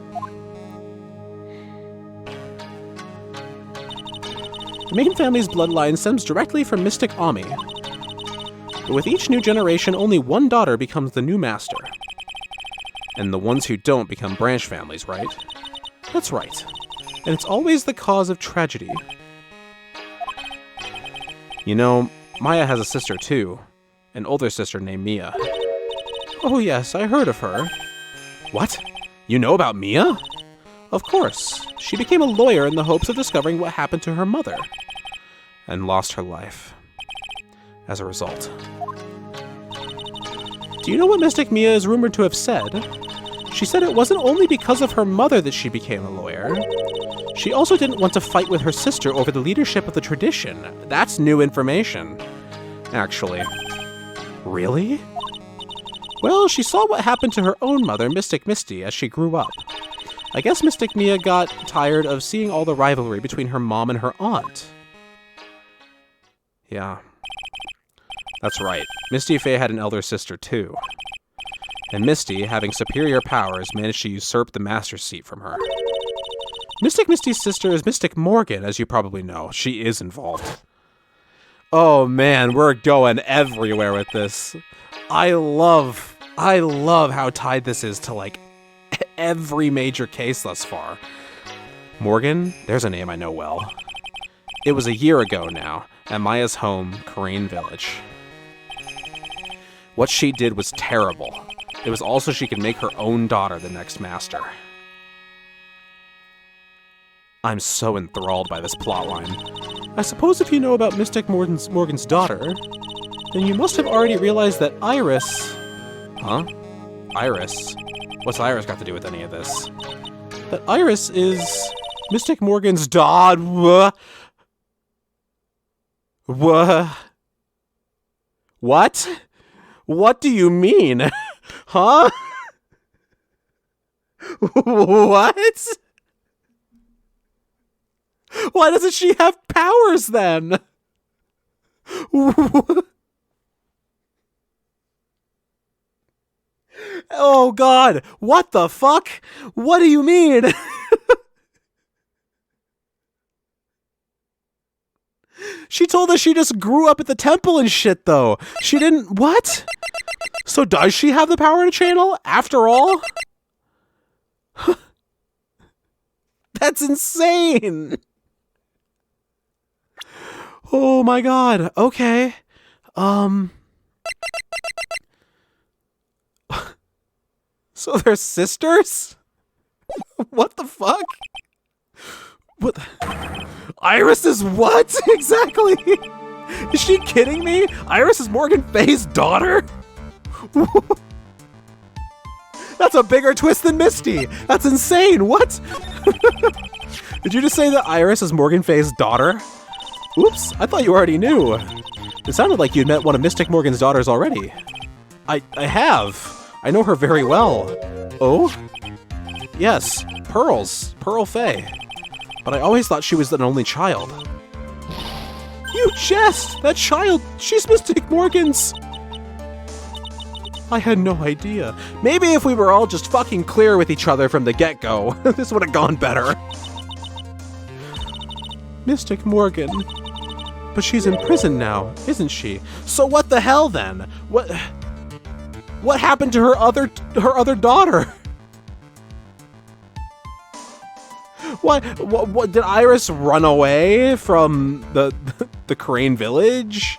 The main family's bloodline stems directly from Mystic Ami. But with each new generation, only one daughter becomes the new master. And the ones who don't become branch families, right? That's right. And it's always the cause of tragedy. You know, Maya has a sister too. An older sister named Mia. Oh yes, I heard of her. What? You know about Mia? Of course. She became a lawyer in the hopes of discovering what happened to her mother. And lost her life. As a result. Do you know what Mystic Mia is rumored to have said? She said it wasn't only because of her mother that she became a lawyer. She also didn't want to fight with her sister over the leadership of the tradition. That's new information. Actually. Really? Well, she saw what happened to her own mother, Mystic Misty, as she grew up. I guess Mystic Mia got tired of seeing all the rivalry between her mom and her aunt. Yeah. That's right. Misty Faye had an elder sister too. And Misty, having superior powers, managed to usurp the master's seat from her. Mystic Misty's sister is Mystic Morgan, as you probably know. She is involved. Oh man, we're going everywhere with this. I love how tied this is to, like, every major case thus far. Morgan, there's a name I know well. It was a year ago now, at Maya's home, Korean Village. What she did was terrible. It was also she could make her own daughter the next master. I'm so enthralled by this plotline. I suppose if you know about Mystic Morgan's daughter, then you must have already realized that Iris... Huh? Iris? What's Iris got to do with any of this? That Iris is Mystic Morgan's daughter. What? What do you mean? Huh? What? Why doesn't she have powers then? Oh god, what the fuck? What do you mean? She told us she just grew up at the temple and shit though. She didn't, what? So does she have the power to channel after all? That's insane. Oh my god. Okay. So they're sisters? What the fuck? What the... Iris is what? Exactly? Is she kidding me? Iris is Morgan Faye's daughter? That's a bigger twist than Misty. That's insane. What? Did you just say that Iris is Morgan Faye's daughter? Oops, I thought you already knew. It sounded like you'd met one of Mystic Morgan's daughters already. I have. I know her very well. Oh? Yes, Pearl Faye. But I always thought she was an only child. You jest! That child, she's Mystic Morgan's! I had no idea. Maybe if we were all just fucking clear with each other from the get-go, this would have gone better. Mystic Morgan. But she's in prison now, isn't she? So what the hell then? What happened to her other daughter? What did Iris run away from the Crane village?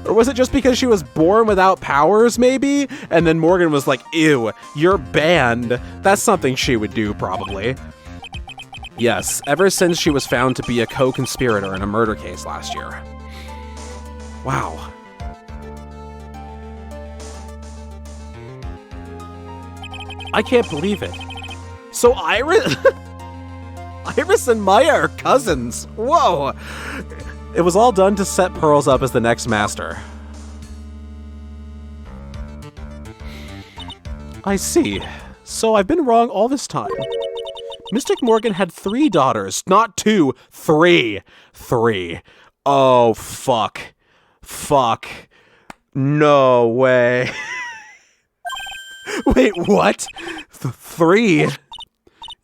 Or was it just because she was born without powers, maybe? And then Morgan was like, ew, you're banned. That's something she would do, probably. Yes, ever since she was found to be a co-conspirator in a murder case last year. Wow. I can't believe it. So Iris... Iris and Maya are cousins. Whoa. It was all done to set Pearls up as the next master. I see. So I've been wrong all this time. Mystic Morgan had 3 daughters, not 2, 3. 3. Oh, fuck. Fuck. No way. Wait, what? 3?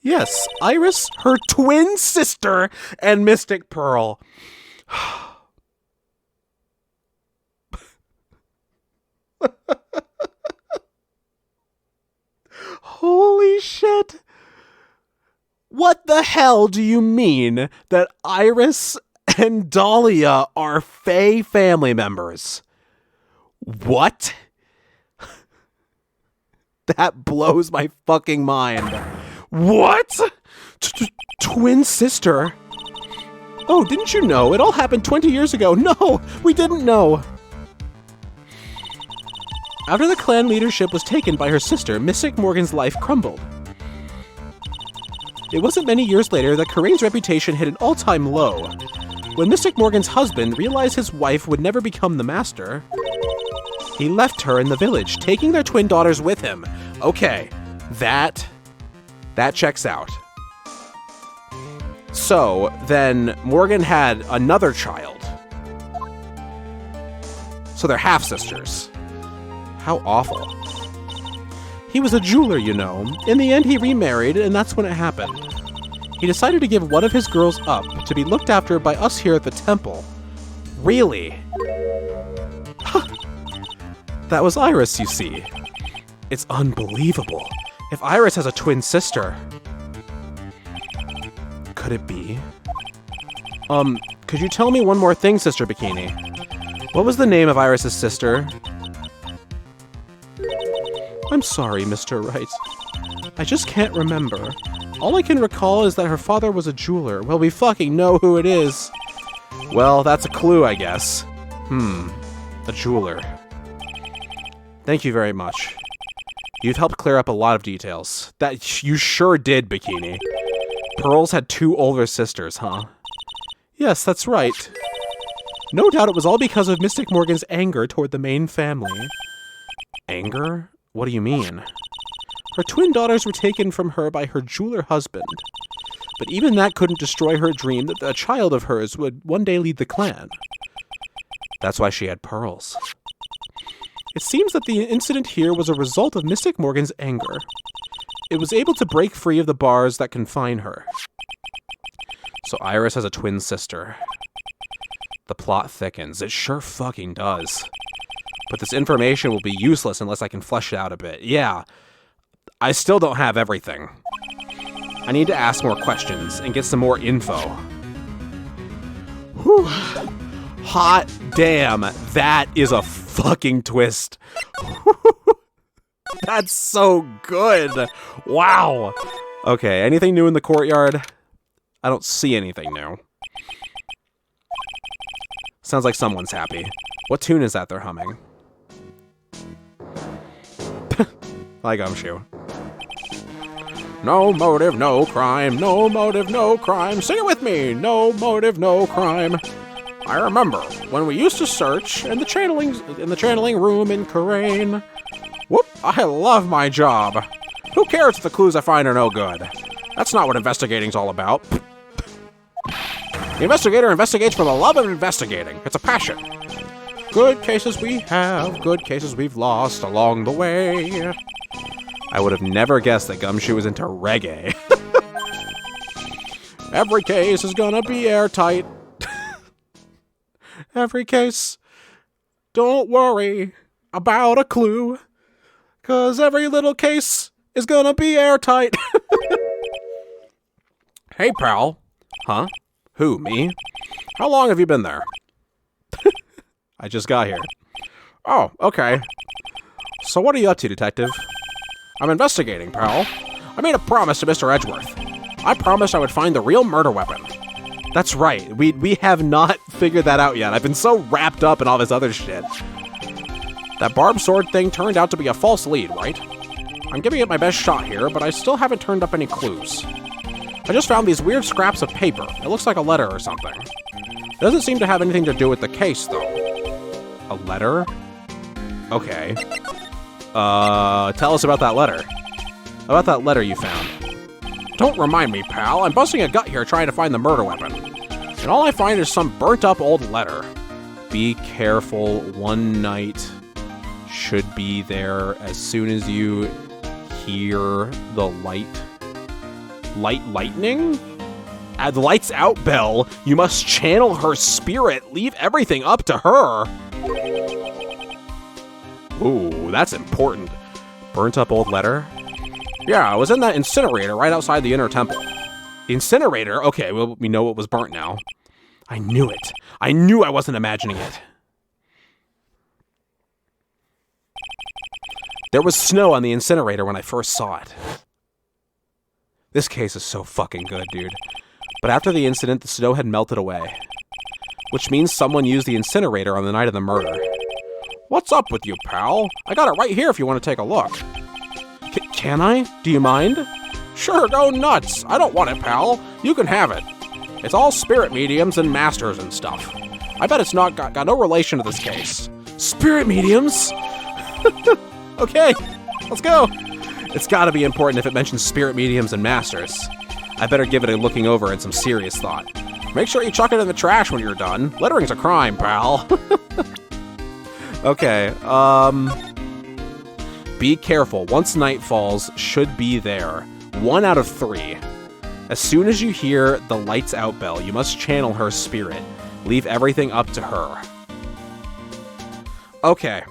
Yes, Iris, her twin sister, and Mystic Pearl. Holy shit. What the hell do you mean that Iris and Dahlia are Faye family members? What? That blows my fucking mind. What? Twin sister? Oh, didn't you know? It all happened 20 years ago. No, we didn't know. After the clan leadership was taken by her sister, Mystic Morgan's life crumbled. It wasn't many years later that Corinne's reputation hit an all-time low. When Mystic Morgan's husband realized his wife would never become the master, he left her in the village, taking their twin daughters with him. Okay, that checks out. So, then Morgan had another child. So they're half-sisters. How awful. He was a jeweler, you know. In the end, he remarried, and that's when it happened. He decided to give one of his girls up to be looked after by us here at the temple. Really? That was Iris, you see. It's unbelievable. If Iris has a twin sister... Could it be? Could you tell me one more thing, Sister Bikini? What was the name of Iris's sister? I'm sorry, Mr. Wright. I just can't remember. All I can recall is that her father was a jeweler. Well, we fucking know who it is. Well, that's a clue, I guess. A jeweler. Thank you very much. You've helped clear up a lot of details. That you sure did, Bikini. Pearls had 2 older sisters, huh? Yes, that's right. No doubt it was all because of Mystic Morgan's anger toward the main family. Anger? What do you mean? Her twin daughters were taken from her by her jeweler husband. But even that couldn't destroy her dream that a child of hers would one day lead the clan. That's why she had pearls. It seems that the incident here was a result of Mystic Morgan's anger. It was able to break free of the bars that confine her. So Iris has a twin sister. The plot thickens. It sure fucking does. But this information will be useless unless I can flesh it out a bit. Yeah, I still don't have everything. I need to ask more questions and get some more info. Whew. Hot damn, that is a fucking twist. That's so good. Wow. Okay, anything new in the courtyard? I don't see anything new. Sounds like someone's happy. What tune is that they're humming? Like Gumshoe. No motive, no crime. No motive, no crime. Sing it with me. No motive, no crime. I remember when we used to search in the channeling room in Karain. Whoop! I love my job. Who cares if the clues I find are no good? That's not what investigating's all about. The investigator investigates for the love of investigating. It's a passion. Good cases we have, good cases we've lost along the way. I would have never guessed that Gumshoe was into reggae. Every case is gonna be airtight. Every case. Don't worry about a clue, 'cause every little case is gonna be airtight. Hey, pal. Huh? Who, me? How long have you been there? I just got here. Oh, okay. So what are you up to, detective? I'm investigating, pal. I made a promise to Mr. Edgeworth. I promised I would find the real murder weapon. That's right. We have not figured that out yet. I've been so wrapped up in all this other shit. That barbed sword thing turned out to be a false lead, right? I'm giving it my best shot here, but I still haven't turned up any clues. I just found these weird scraps of paper. It looks like a letter or something. It doesn't seem to have anything to do with the case, though. A letter? Okay. Tell us about that letter. About that letter you found. Don't remind me, pal. I'm busting a gut here trying to find the murder weapon. And all I find is some burnt-up old letter. Be careful. One night should be there as soon as you hear the lightning? At the lights out bell, you must channel her spirit. Leave everything up to her. Ooh, that's important. Burnt up old letter? Yeah, I was in that incinerator right outside the inner temple. The incinerator? Okay, well, we know it was burnt now. I knew it. I knew I wasn't imagining it. There was snow on the incinerator when I first saw it. This case is so fucking good, dude. But after the incident, the snow had melted away. Which means someone used the incinerator on the night of the murder. What's up with you, pal? I got it right here if you want to take a look. Can I? Do you mind? Sure, go nuts. I don't want it, pal. You can have it. It's all spirit mediums and masters and stuff. I bet it's not got no relation to this case. Spirit mediums? Okay, let's go. It's gotta be important if it mentions spirit mediums and masters. I better give it a looking over and some serious thought. Make sure you chuck it in the trash when you're done. Littering's a crime, pal. Okay, be careful. Once night falls, should be there. 1 out of 3. As soon as you hear the lights out bell, you must channel her spirit. Leave everything up to her. Okay.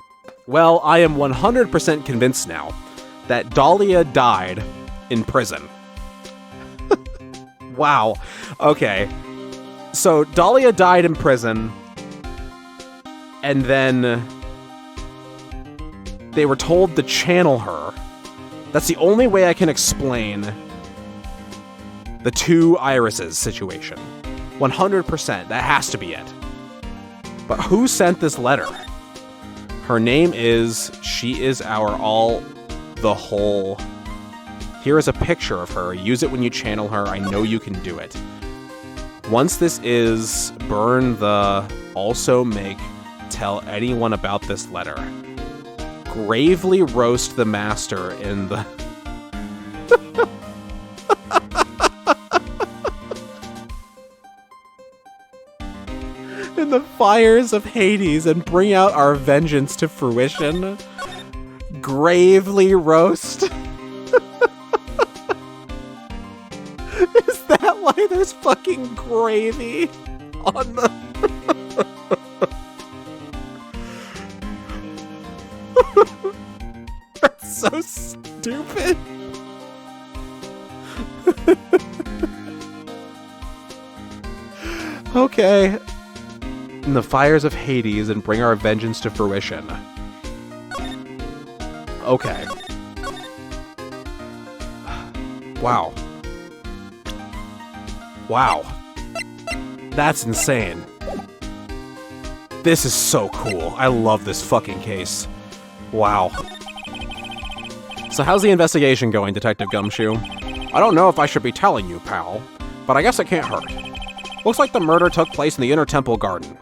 Well, I am 100% convinced now that Dahlia died in prison. Wow. Okay. So, Dahlia died in prison, and then they were told to channel her. That's the only way I can explain the two irises situation. 100%. That has to be it. But who sent this letter? Her name is... She is our all... The whole... Here is a picture of her. Use it when you channel her. I know you can do it. Once this is... Burn the... Also make... Tell anyone about this letter. Gravely roast the master in the... in the fires of Hades and bring out our vengeance to fruition. Gravely roast. Is that why there's fucking gravy on the... That's so stupid. Okay. In the fires of Hades and bring our vengeance to fruition. Okay. Wow. Wow. That's insane. This is so cool. I love this fucking case. Wow. So how's the investigation going, Detective Gumshoe? I don't know if I should be telling you, pal, but I guess it can't hurt. Looks like the murder took place in the Inner Temple Garden.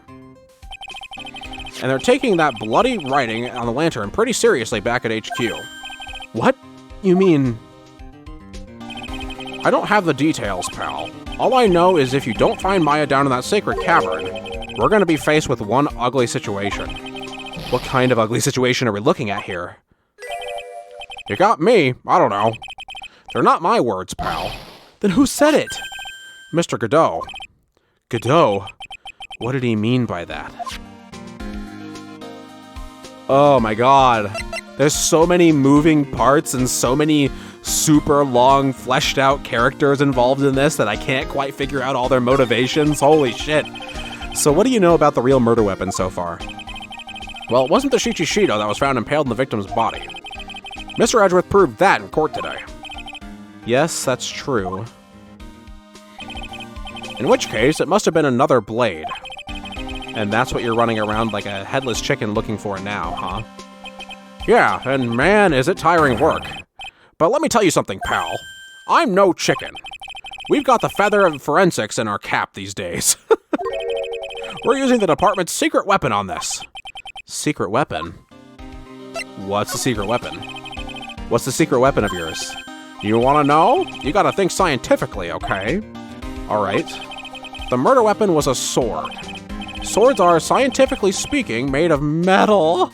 And they're taking that bloody writing on the lantern pretty seriously back at HQ. What? You mean... I don't have the details, pal. All I know is if you don't find Maya down in that sacred cavern, we're gonna be faced with one ugly situation. What kind of ugly situation are we looking at here? You got me. I don't know. They're not my words, pal. Then who said it? Mr. Godot. Godot? What did he mean by that? Oh my god. There's so many moving parts and so many super long, fleshed out characters involved in this that I can't quite figure out all their motivations. Holy shit. So what do you know about the real murder weapon so far? Well, it wasn't the Shichishido that was found impaled in the victim's body. Mr. Edgeworth proved that in court today. Yes, that's true. In which case, it must have been another blade. And that's what you're running around like a headless chicken looking for now, huh? Yeah, and man, is it tiring work. But let me tell you something, pal. I'm no chicken. We've got the feather of forensics in our cap these days. We're using the department's secret weapon on this. Secret weapon? What's the secret weapon? What's the secret weapon of yours? You want to know? You gotta think scientifically, okay? Alright. The murder weapon was a sword. Swords are, scientifically speaking, made of metal.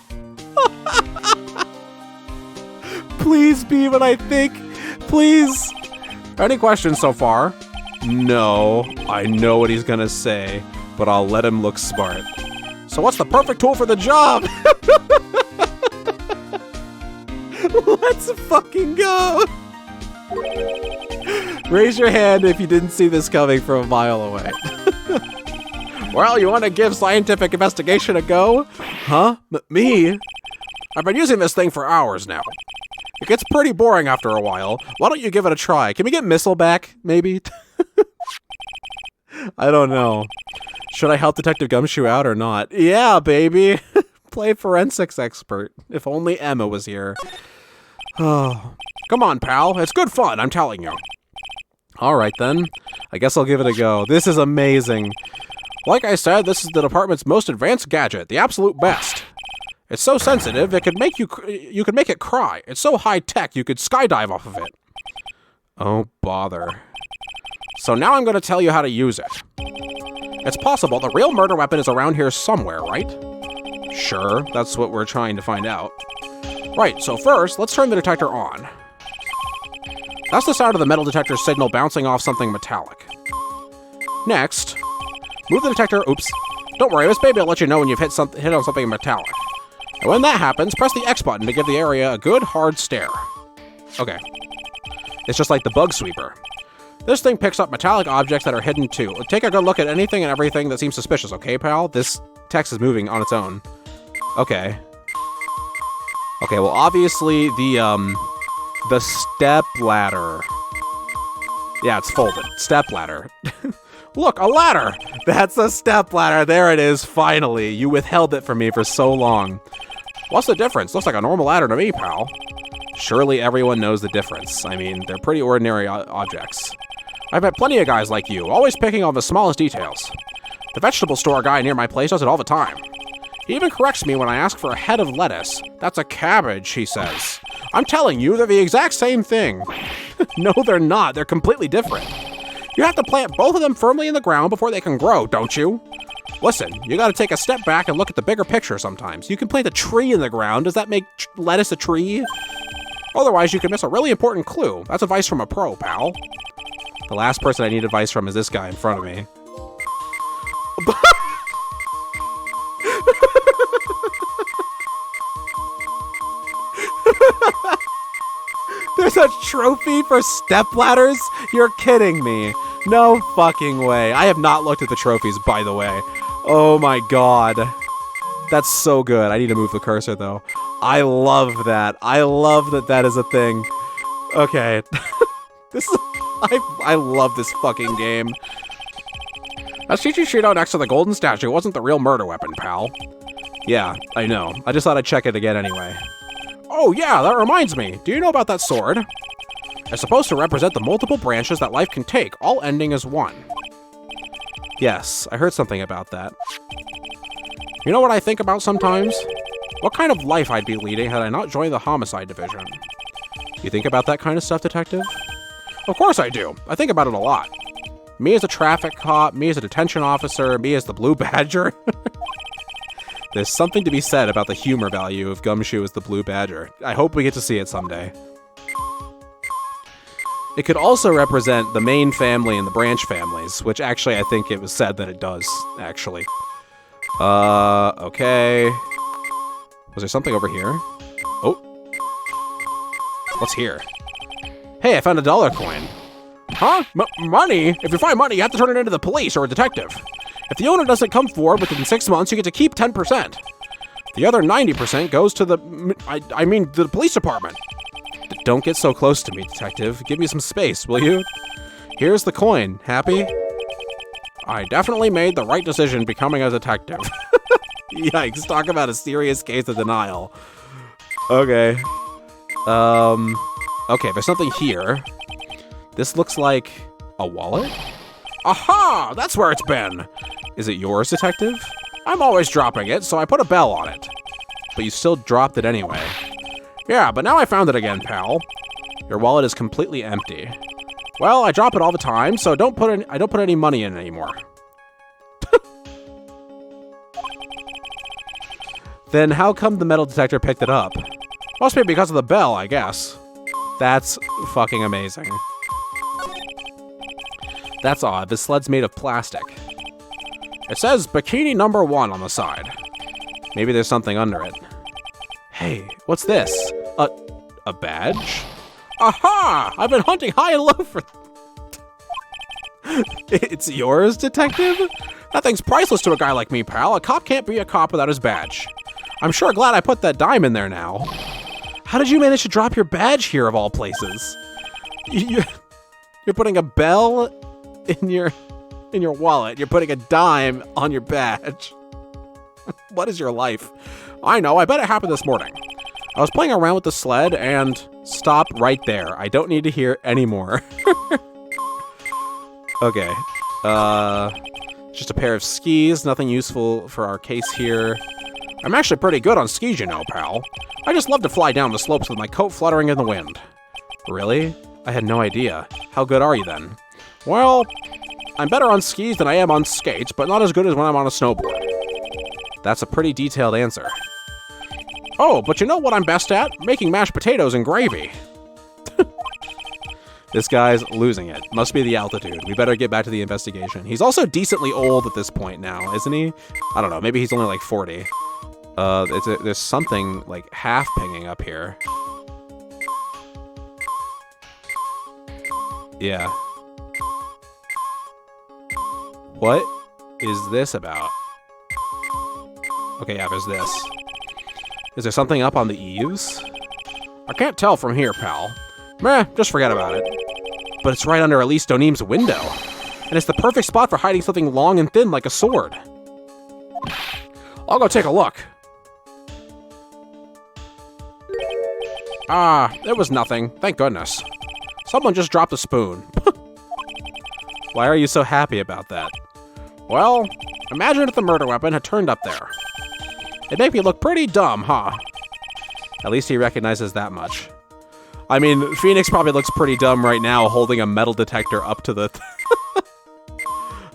Please be what I think. Please. Any questions so far? No. I know what he's gonna say, but I'll let him look smart. So what's the perfect tool for the job? Let's fucking go. Raise your hand if you didn't see this coming from a mile away. Well, you want to give scientific investigation a go? Huh? Me? I've been using this thing for hours now. It gets pretty boring after a while. Why don't you give it a try? Can we get Missile back, maybe? I don't know. Should I help Detective Gumshoe out or not? Yeah, baby. Play forensics expert. If only Emma was here. Oh, come on, pal. It's good fun, I'm telling you. All right, then. I guess I'll give it a go. This is amazing. Like I said, this is the department's most advanced gadget, the absolute best. It's so sensitive, it could make you could make it cry. It's so high-tech, you could skydive off of it. Oh, bother. So now I'm going to tell you how to use it. It's possible the real murder weapon is around here somewhere, right? Sure, that's what we're trying to find out. Right, so first, let's turn the detector on. That's the sound of the metal detector's signal bouncing off something metallic. Next, move the detector. Oops. Don't worry, Miss Baby will let you know when you've hit on something metallic. And when that happens, press the X button to give the area a good, hard stare. Okay. It's just like the bug sweeper. This thing picks up metallic objects that are hidden too. Take a good look at anything and everything that seems suspicious, okay, pal? This text is moving on its own. Okay. Okay, well, obviously, the step ladder. Yeah, it's folded. Step ladder. Look, a ladder! That's a step ladder. There it is, finally. You withheld it from me for so long. What's the difference? Looks like a normal ladder to me, pal. Surely everyone knows the difference. I mean, they're pretty ordinary objects. I've met plenty of guys like you, always picking on the smallest details. The vegetable store guy near my place does it all the time. He even corrects me when I ask for a head of lettuce. That's a cabbage, he says. I'm telling you, they're the exact same thing. No, they're not. They're completely different. You have to plant both of them firmly in the ground before they can grow, don't you? Listen, you gotta take a step back and look at the bigger picture sometimes. You can plant a tree in the ground. Does that make lettuce a tree? Otherwise, you could miss a really important clue. That's advice from a pro, pal. The last person I need advice from is this guy in front of me. There's a trophy for stepladders? You're kidding me. No fucking way. I have not looked at the trophies, by the way. Oh my god. That's so good. I need to move the cursor, though. I love that. I love that that is a thing. Okay. This is... I love this fucking game. That CG shootout next to the golden statue wasn't the real murder weapon, pal. Yeah, I know. I just thought I'd check it again anyway. Oh yeah, that reminds me. Do you know about that sword? It's supposed to represent the multiple branches that life can take, all ending as one. Yes, I heard something about that. You know what I think about sometimes? What kind of life I'd be leading had I not joined the homicide division. You think about that kind of stuff, detective? Of course I do. I think about it a lot. Me as a traffic cop, me as a detention officer, me as the Blue Badger. There's something to be said about the humor value of Gumshoe as the Blue Badger. I hope we get to see it someday. It could also represent the main family and the branch families, which actually I think it was said that it does, actually. Okay. Was there something over here? Oh. What's here? Hey, I found a dollar coin. Huh? Money? If you find money, you have to turn it into the police or a detective. If the owner doesn't come forward within 6 months, you get to keep 10%. The other 90% goes to the... I mean, the police department. Don't get so close to me, detective. Give me some space, will you? Here's the coin. Happy? I definitely made the right decision becoming a detective. Yikes, talk about a serious case of denial. Okay. Okay, there's something here. This looks like a wallet? Aha! That's where it's been! Is it yours, detective? I'm always dropping it, so I put a bell on it. But you still dropped it anyway. Yeah, but now I found it again, pal. Your wallet is completely empty. Well, I drop it all the time, so I don't put any money in it anymore. Then how come the metal detector picked it up? Must be because of the bell, I guess. That's fucking amazing. That's odd. This sled's made of plastic. It says Bikini number 1 on the side. Maybe there's something under it. Hey, what's this? A badge? Aha! I've been hunting high and low for... It's yours, detective? That thing's priceless to a guy like me, pal. A cop can't be a cop without his badge. I'm sure glad I put that dime in there now. How did you manage to drop your badge here, of all places? You're putting a bell in your wallet. You're putting a dime on your badge. What is your life? I know, I bet it happened this morning. I was playing around with the sled and... Stop right there. I don't need to hear any more. Okay. Just a pair of skis. Nothing useful for our case here. I'm actually pretty good on skis, you know, pal. I just love to fly down the slopes with my coat fluttering in the wind. Really? I had no idea. How good are you then? Well, I'm better on skis than I am on skates, but not as good as when I'm on a snowboard. That's a pretty detailed answer. Oh, but you know what I'm best at? Making mashed potatoes and gravy. This guy's losing it. Must be the altitude. We better get back to the investigation. He's also decently old at this point now, isn't he? I don't know. Maybe he's only like 40. There's something like half pinging up here. Yeah. What is this about? Okay, yeah, there's this. Is there something up on the eaves? I can't tell from here, pal. Meh, just forget about it. But it's right under Elise Donim's window. And it's the perfect spot for hiding something long and thin like a sword. I'll go take a look. Ah, it was nothing. Thank goodness. Someone just dropped a spoon. Why are you so happy about that? Well, imagine if the murder weapon had turned up there. It'd make me look pretty dumb, huh? At least he recognizes that much. I mean, Phoenix probably looks pretty dumb right now holding a metal detector up to the...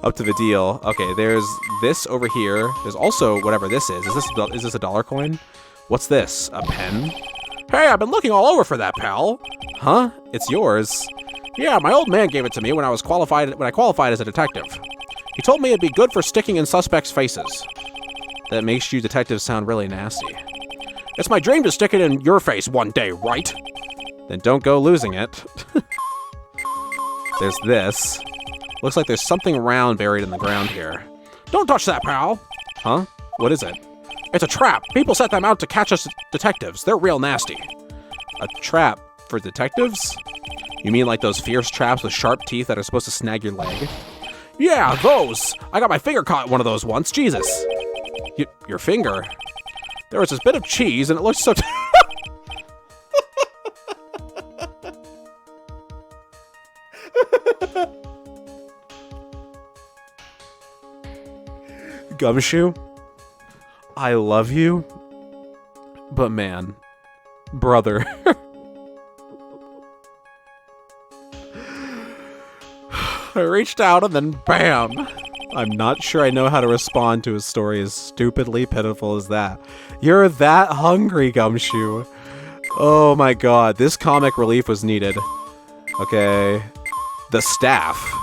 up to the deal. Okay, there's this over here. There's also whatever this is. Is this a dollar coin? What's this? A pen? Hey, I've been looking all over for that, pal. Huh? It's yours? Yeah, my old man gave it to me when I qualified as a detective. He told me it'd be good for sticking in suspects' faces. That makes you detectives sound really nasty. It's my dream to stick it in your face one day, right? Then don't go losing it. There's this. Looks like there's something round buried in the ground here. Don't touch that, pal. Huh? What is it? It's a trap. People set them out to catch us detectives. They're real nasty. A trap for detectives? You mean like those fierce traps with sharp teeth that are supposed to snag your leg? Yeah, those. I got my finger caught in one of those once. Jesus. Your finger? There was this bit of cheese, and it looked so... Gumshoe, I love you, but man, brother. I reached out and then bam. I'm not sure I know how to respond to a story as stupidly pitiful as that. You're that hungry, Gumshoe. Oh my god, this comic relief was needed. Okay. The staff.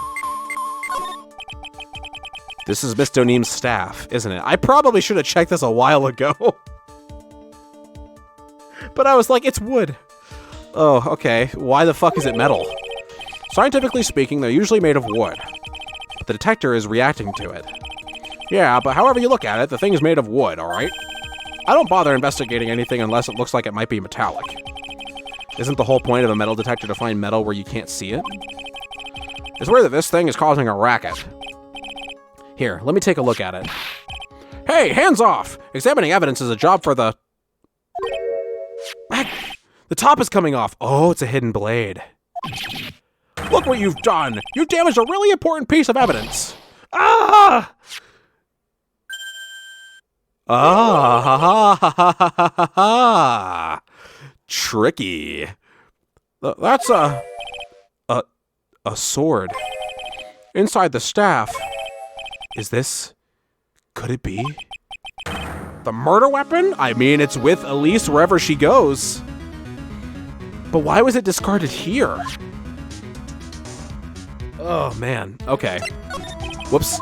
This is Miss Donim's staff, isn't it? I probably should have checked this a while ago. But I was like, it's wood. Oh, okay. Why the fuck is it metal? Scientifically speaking, they're usually made of wood. But the detector is reacting to it. Yeah, but however you look at it, the thing is made of wood, alright? I don't bother investigating anything unless it looks like it might be metallic. Isn't the whole point of a metal detector to find metal where you can't see it? It's where this thing is causing a racket. Here, let me take a look at it. Hey, hands off! Examining evidence is a job for the... The top is coming off. Oh, it's a hidden blade. Look what you've done! You damaged a really important piece of evidence! Ah! Ah, ha, ha, ha, ha, ha, ha, ha. Tricky. That's a sword. Inside the staff. Is this... Could it be? The murder weapon? I mean, it's with Elise wherever she goes. But why was it discarded here? Oh, man. Okay. Whoops.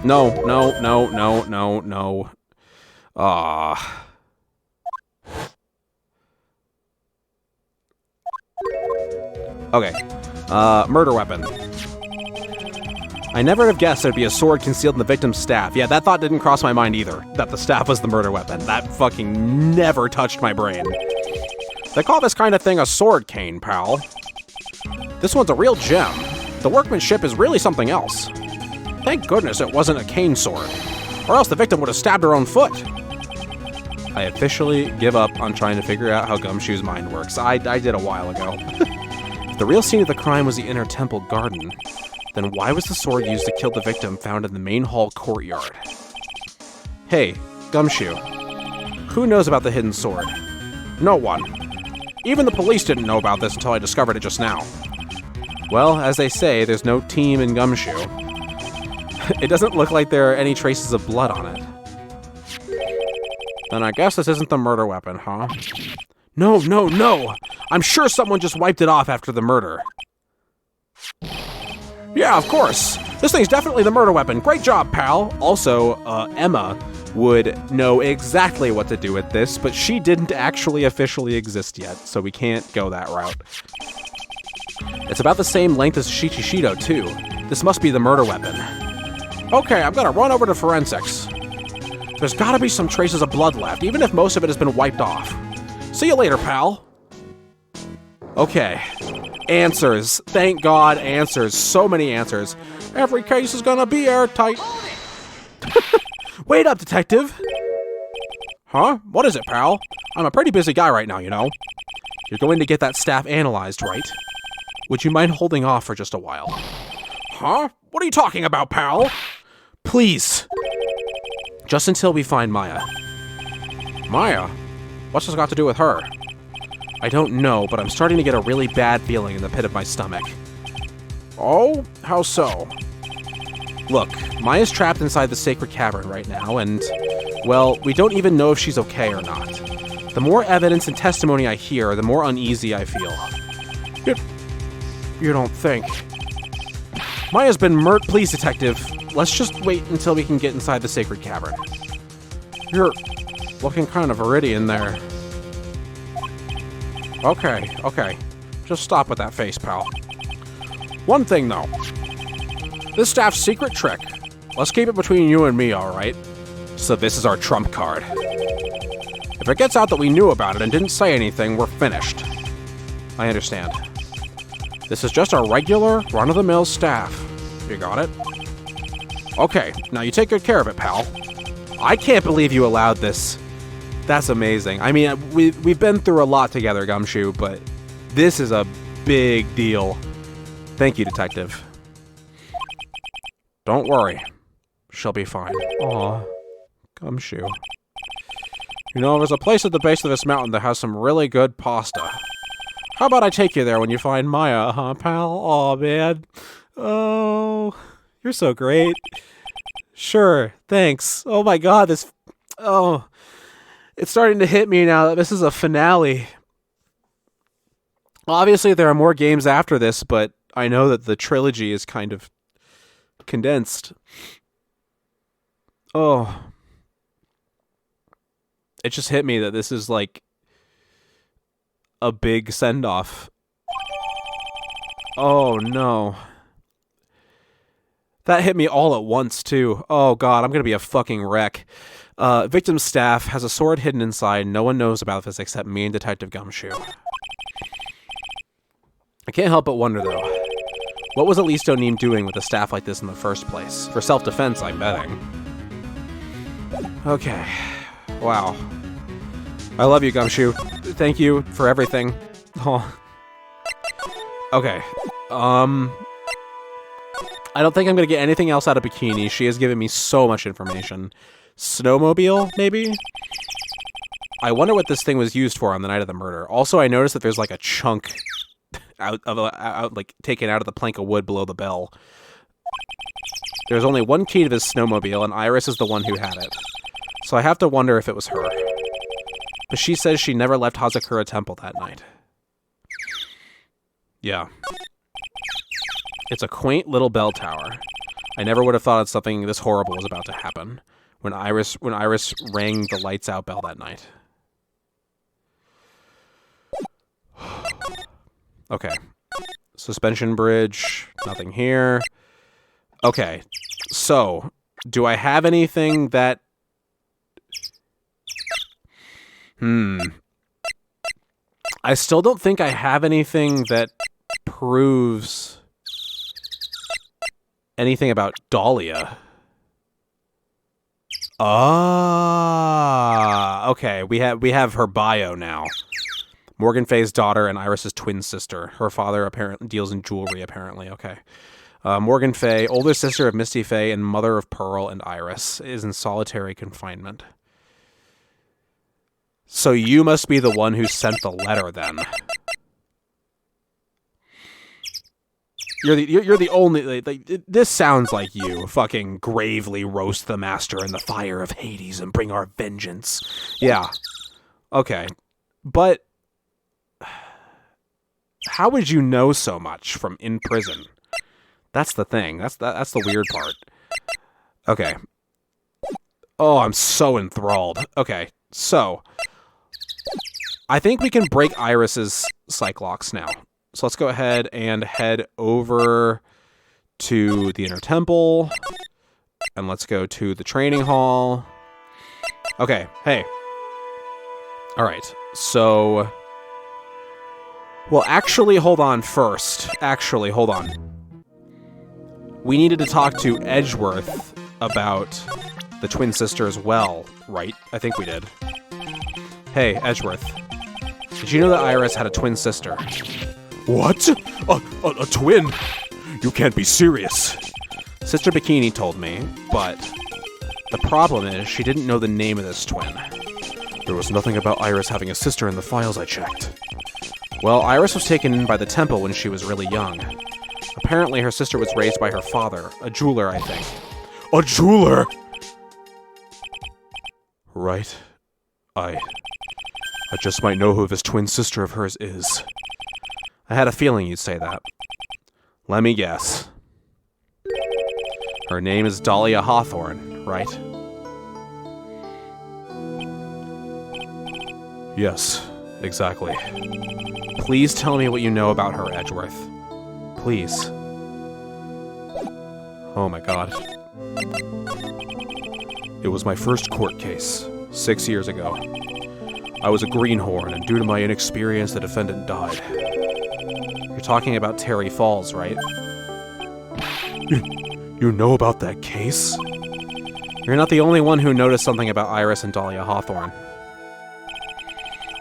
No, no, no, no, no, no. Ah. Okay. Murder weapon. I never would have guessed there'd be a sword concealed in the victim's staff. Yeah, that thought didn't cross my mind either, that the staff was the murder weapon. That fucking never touched my brain. They call this kind of thing a sword cane, pal. This one's a real gem. The workmanship is really something else. Thank goodness it wasn't a cane sword, or else the victim would have stabbed her own foot. I officially give up on trying to figure out how Gumshoe's mind works. I did a while ago. If the real scene of the crime was the inner temple garden, then why was the sword used to kill the victim found in the main hall courtyard? Hey, Gumshoe, who knows about the hidden sword? No one. Even the police didn't know about this until I discovered it just now. Well, as they say, there's no team in Gumshoe. It doesn't look like there are any traces of blood on it. Then I guess this isn't the murder weapon, huh? No, no, no! I'm sure someone just wiped it off after the murder. Yeah, of course. This thing's definitely the murder weapon. Great job, pal. Also, Emma would know exactly what to do with this, but she didn't actually officially exist yet, so we can't go that route. It's about the same length as Shichishido, too. This must be the murder weapon. Okay, I'm gonna run over to forensics. There's gotta be some traces of blood left, even if most of it has been wiped off. See you later, pal. Okay. Answers. Thank God, answers. So many answers. Every case is gonna be airtight. Wait up, detective! Huh? What is it, pal? I'm a pretty busy guy right now, you know. You're going to get that staff analyzed, right? Would you mind holding off for just a while? Huh? What are you talking about, pal? Please! Just until we find Maya. Maya? What's this got to do with her? I don't know, but I'm starting to get a really bad feeling in the pit of my stomach. Oh? How so? Look, Maya's trapped inside the sacred cavern right now, and, well, we don't even know if she's okay or not. The more evidence and testimony I hear, the more uneasy I feel. You don't think? Maya's been murdered. Please, detective, let's just wait until we can get inside the sacred cavern. You're looking kind of viridian there. Okay. Just stop with that face, pal. One thing, though. This staff's secret trick. Let's keep it between you and me, alright? So this is our trump card. If it gets out that we knew about it and didn't say anything, we're finished. I understand. This is just our regular, run-of-the-mill staff. You got it? Okay, now you take good care of it, pal. I can't believe you allowed this. That's amazing. I mean, we've been through a lot together, Gumshoe, but this is a big deal. Thank you, Detective. Don't worry. She'll be fine. Aw, Gumshoe. You know, there's a place at the base of this mountain that has some really good pasta. How about I take you there when you find Maya, huh, pal? Aw, man. Oh, you're so great. Sure, thanks. Oh my god, this... Oh, it's starting to hit me now that this is a finale. Obviously, there are more games after this, but I know that the trilogy is kind of condensed. Oh. It just hit me that this is like a big send-off. Oh, no. That hit me all at once, too. Oh, God, I'm going to be a fucking wreck. Victim's staff has a sword hidden inside. No one knows about this except me and Detective Gumshoe. I can't help but wonder, though. What was Alisto Neem doing with a staff like this in the first place? For self-defense, I'm betting. Okay. Wow. I love you, Gumshoe. Thank you for everything. Oh. Okay. I don't think I'm gonna get anything else out of Bikini. She has given me so much information. Snowmobile, maybe? I wonder what this thing was used for on the night of the murder. Also, I noticed that there's like a chunk like taken out of the plank of wood below the bell. There's only one key to this snowmobile, and Iris is the one who had it. So I have to wonder if it was her. But she says she never left Hazakura Temple that night. Yeah. It's a quaint little bell tower. I never would have thought that something this horrible was about to happen when Iris rang the lights out bell that night. Okay. Suspension bridge, nothing here. Okay. So, do I have anything that... I still don't think I have anything that proves anything about Dahlia. Ah, okay. We have her bio now. Morgan Fay's daughter and Iris's twin sister. Her father apparently deals in jewelry, apparently. Okay. Morgan Fay, older sister of Misty Fay and mother of Pearl and Iris, is in solitary confinement. So you must be the one who sent the letter, then. You're the only... Like, this sounds like you. Fucking gravely roast the master in the fire of Hades and bring our vengeance. Yeah. Okay. But... how would you know so much from in prison? That's the thing. That's the weird part. Okay. Oh, I'm so enthralled. Okay, so... I think we can break Iris's Cyclox now. So let's go ahead and head over to the Inner Temple. And let's go to the training hall. Okay, hey. Alright, so... well, actually, hold on first. Actually, hold on. We needed to talk to Edgeworth about the twin sister as well, right? I think we did. Hey, Edgeworth. Did you know that Iris had a twin sister? What? A twin? You can't be serious. Sister Bikini told me, but the problem is she didn't know the name of this twin. There was nothing about Iris having a sister in the files I checked. Well, Iris was taken in by the temple when she was really young. Apparently her sister was raised by her father, a jeweler, I think. A jeweler? Right. I just might know who this twin sister of hers is. I had a feeling you'd say that. Let me guess. Her name is Dahlia Hawthorne, right? Yes, exactly. Please tell me what you know about her, Edgeworth. Please. Oh my god. It was my first court case, 6 years ago. I was a greenhorn, and due to my inexperience, the defendant died. You're talking about Terry Falls, right? You know about that case? You're not the only one who noticed something about Iris and Dahlia Hawthorne.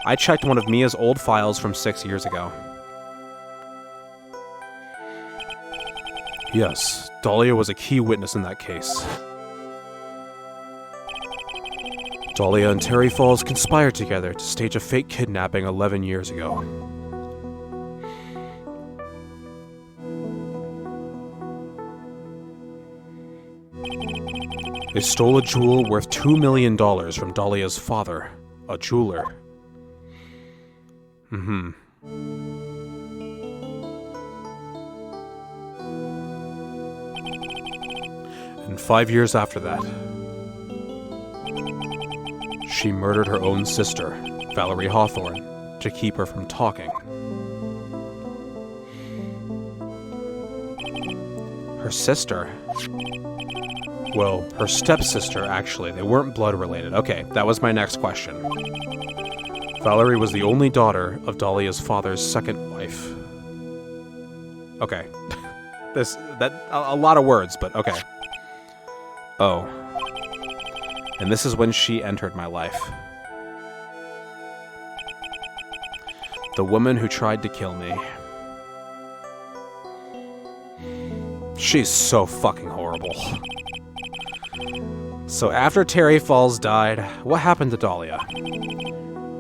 I checked one of Mia's old files from 6 years ago. Yes, Dahlia was a key witness in that case. Dahlia and Terry Falls conspired together to stage a fake kidnapping 11 years ago. They stole a jewel worth $2 million from Dahlia's father, a jeweler. And 5 years after that, she murdered her own sister, Valerie Hawthorne, to keep her from talking. Her sister? Well, her stepsister, actually. They weren't blood related. Okay, that was my next question. Valerie was the only daughter of Dahlia's father's second wife. Okay. A lot of words, but okay. Oh. And this is when she entered my life. The woman who tried to kill me. She's so fucking horrible. So after Terry Falls died, what happened to Dahlia?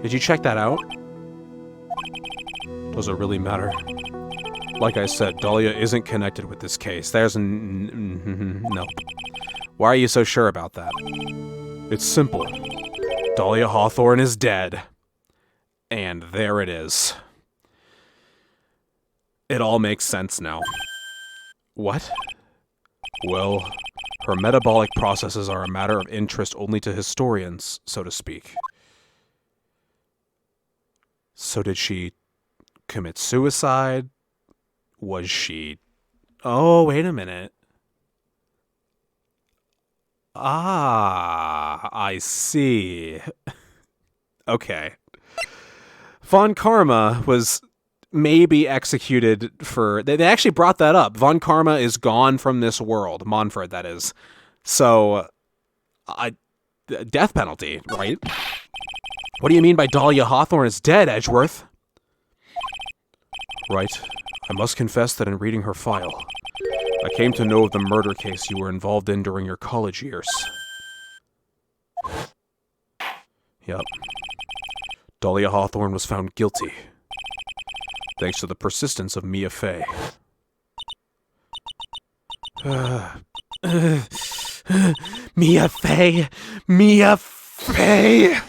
Did you check that out? Does it really matter? Like I said, Dahlia isn't connected with this case. There's nope. Why are you so sure about that? It's simple. Dahlia Hawthorne is dead. And there it is. It all makes sense now. What? Well, her metabolic processes are a matter of interest only to historians, so to speak. So did she commit suicide? Was she... Oh, wait a minute. Ah, I see. Okay. Von Karma was maybe executed for... They actually brought that up. Von Karma is gone from this world. Monfort, that is. So, death penalty, right? What do you mean by Dahlia Hawthorne is dead, Edgeworth? Right. I must confess that in reading her file, I came to know of the murder case you were involved in during your college years. Yep. Dahlia Hawthorne was found guilty, thanks to the persistence of Mia Fey. Mia Fey! Mia Fey!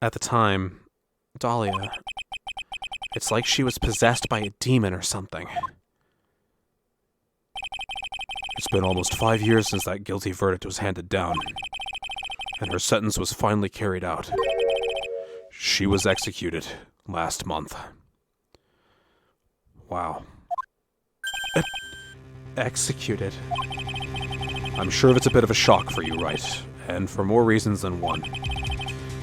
At the time, Dahlia, it's like she was possessed by a demon or something. It's been almost 5 years since that guilty verdict was handed down, and her sentence was finally carried out. She was executed last month. Wow. Executed? I'm sure it's a bit of a shock for you, Wright, and for more reasons than one.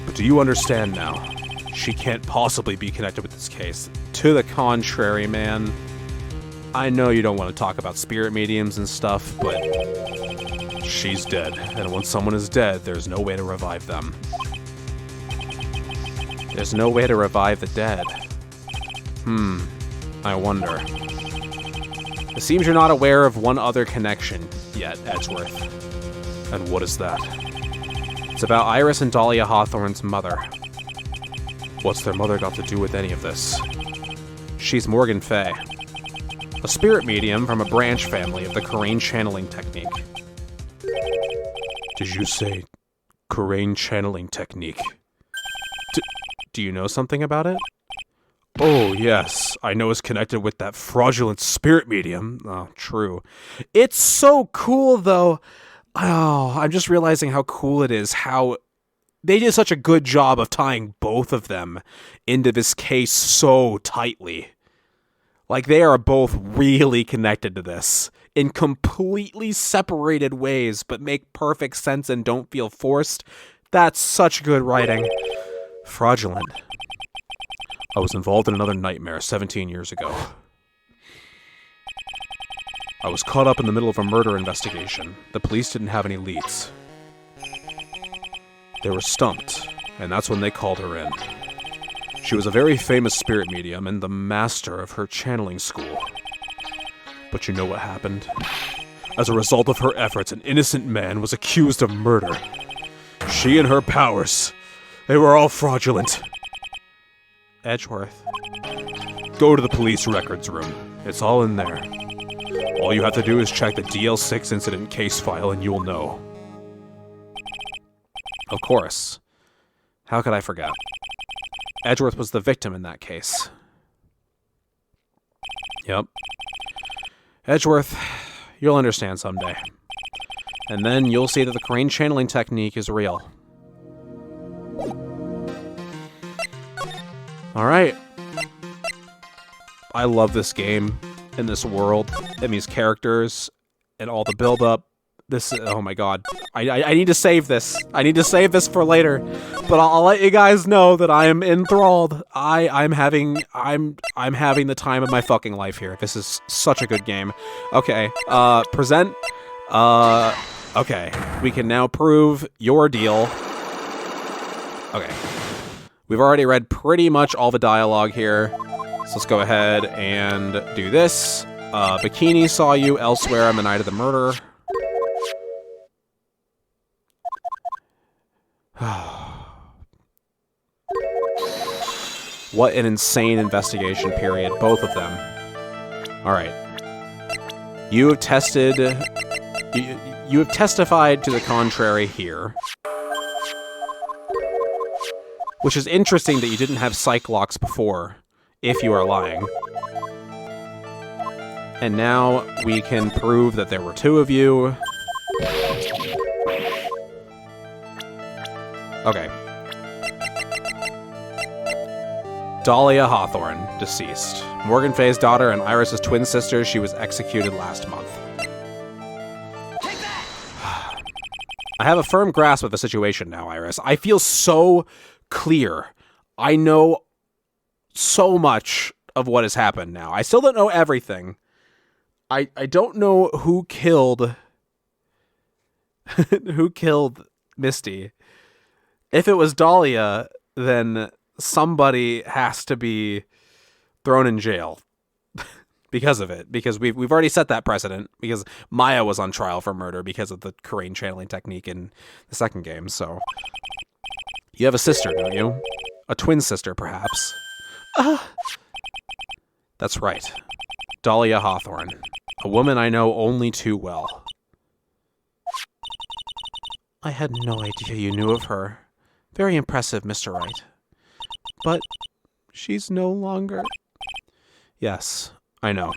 But do you understand now? She can't possibly be connected with this case. To the contrary, man. I know you don't want to talk about spirit mediums and stuff, but she's dead, and when someone is dead, there's no way to revive them. There's no way to revive the dead. I wonder. It seems you're not aware of one other connection yet, Edgeworth. And what is that? It's about Iris and Dahlia Hawthorne's mother. What's their mother got to do with any of this? She's Morgan Fey, a spirit medium from a branch family of the Corain channeling technique. Did you say Corain channeling technique? Do you know something about it? Oh, yes. I know it's connected with that fraudulent spirit medium. Oh, true. It's so cool, though. Oh, I'm just realizing how cool it is, how they did such a good job of tying both of them into this case so tightly. Like, they are both really connected to this in completely separated ways, but make perfect sense and don't feel forced. That's such good writing. Fraudulent. I was involved in another nightmare 17 years ago. I was caught up in the middle of a murder investigation. The police didn't have any leads. They were stumped, and that's when they called her in. She was a very famous spirit medium and the master of her channeling school. But you know what happened? As a result of her efforts, an innocent man was accused of murder. She and her powers, they were all fraudulent. Edgeworth. Go to the police records room. It's all in there. All you have to do is check the DL6 incident case file and you'll know. Of course. How could I forget? Edgeworth was the victim in that case. Yep. Edgeworth, you'll understand someday. And then you'll see that the crane channeling technique is real. Alright. I love this game, and this world, and these characters, and all the build-up. This, oh my god. I need to save this. I need to save this for later. But I'll let you guys know that I am enthralled. I'm having the time of my fucking life here. This is such a good game. Okay, present. Okay. We can now prove your deal. Okay. We've already read pretty much all the dialogue here. So let's go ahead and do this. Bikini saw you elsewhere on the night of the murder. What an insane investigation period, both of them. Alright. You have testified to the contrary here. Which is interesting that you didn't have psych locks before, if you are lying. And now we can prove that there were two of you. Okay. Dahlia Hawthorne, deceased. Morgan Fay's daughter and Iris's twin sister. She was executed last month. I have a firm grasp of the situation now, Iris. I feel so clear. I know so much of what has happened now. I still don't know everything. I don't know who killed who killed Misty. If it was Dahlia, then somebody has to be thrown in jail because of it. Because we've already set that precedent. Because Maya was on trial for murder because of the crane channeling technique in the second game. So you have a sister, don't you? A twin sister, perhaps. That's right. Dahlia Hawthorne. A woman I know only too well. I had no idea you knew of her. Very impressive, Mr. Wright. But she's no longer... Yes, I know.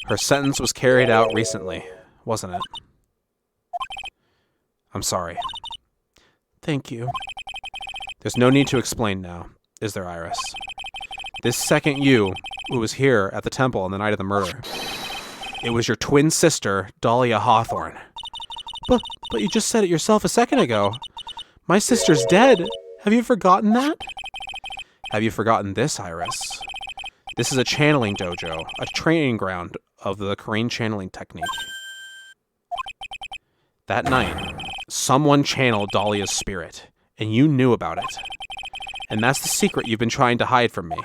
Her sentence was carried out recently, wasn't it? I'm sorry. Thank you. There's no need to explain now, is there, Iris? This second you, who was here at the temple on the night of the murder, it was your twin sister, Dahlia Hawthorne. But you just said it yourself a second ago. My sister's dead. Have you forgotten that? Have you forgotten this, Iris? This is a channeling dojo, a training ground of the crane channeling technique. That night, someone channeled Dahlia's spirit, and you knew about it. And that's the secret you've been trying to hide from me.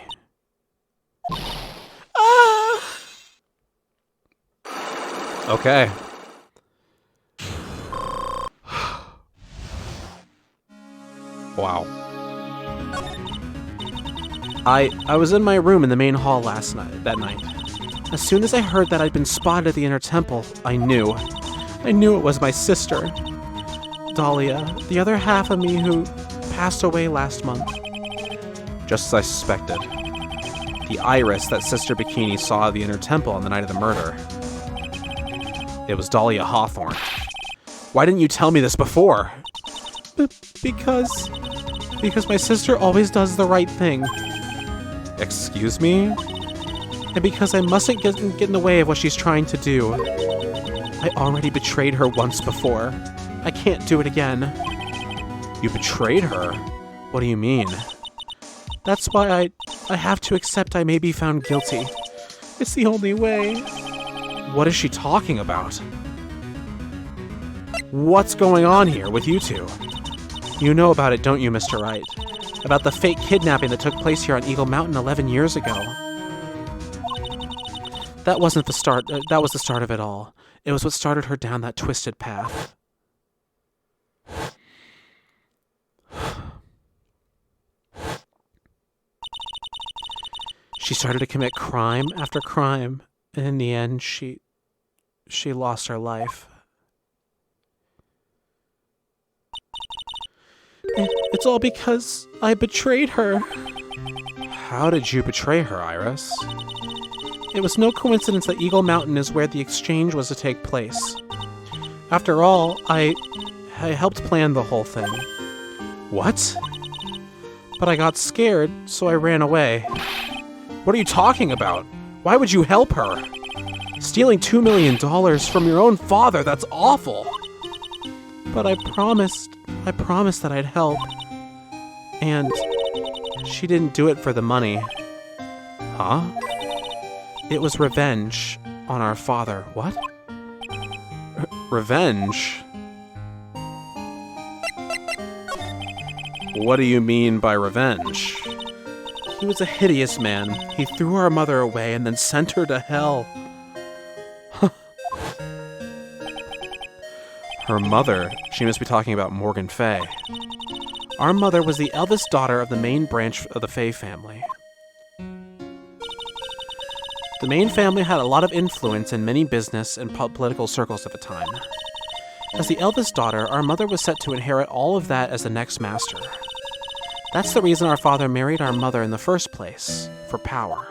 Okay. Wow. I was in my room in the main hall that night. As soon as I heard that I'd been spotted at the inner temple, I knew it was my sister. Dahlia, the other half of me who passed away last month. Just as I suspected. The Iris that Sister Bikini saw at the inner temple on the night of the murder. It was Dahlia Hawthorne. Why didn't you tell me this before? Because my sister always does the right thing. Excuse me? And because I mustn't get in the way of what she's trying to do. I already betrayed her once before. I can't do it again. You betrayed her? What do you mean? That's why I have to accept I may be found guilty. It's the only way. What is she talking about? What's going on here with you two? You know about it, don't you, Mr. Wright? About the fake kidnapping that took place here on Eagle Mountain 11 years ago. That wasn't the start. That was the start of it all. It was what started her down that twisted path. She started to commit crime after crime, and in the end, she lost her life. It's all because I betrayed her. How did you betray her, Iris? It was no coincidence that Eagle Mountain is where the exchange was to take place. After all, I helped plan the whole thing. What? But I got scared, so I ran away. What are you talking about? Why would you help her? Stealing $2 million from your own father, that's awful. But I promised that I'd help. And she didn't do it for the money. Huh? It was revenge on our father. What? Revenge? What do you mean by revenge? He was a hideous man. He threw our mother away and then sent her to hell. Her mother? She must be talking about Morgan Fay. Our mother was the eldest daughter of the main branch of the Fay family. The Main family had a lot of influence in many business and political circles at the time. As the eldest daughter, our mother was set to inherit all of that as the next master. That's the reason our father married our mother in the first place, for power.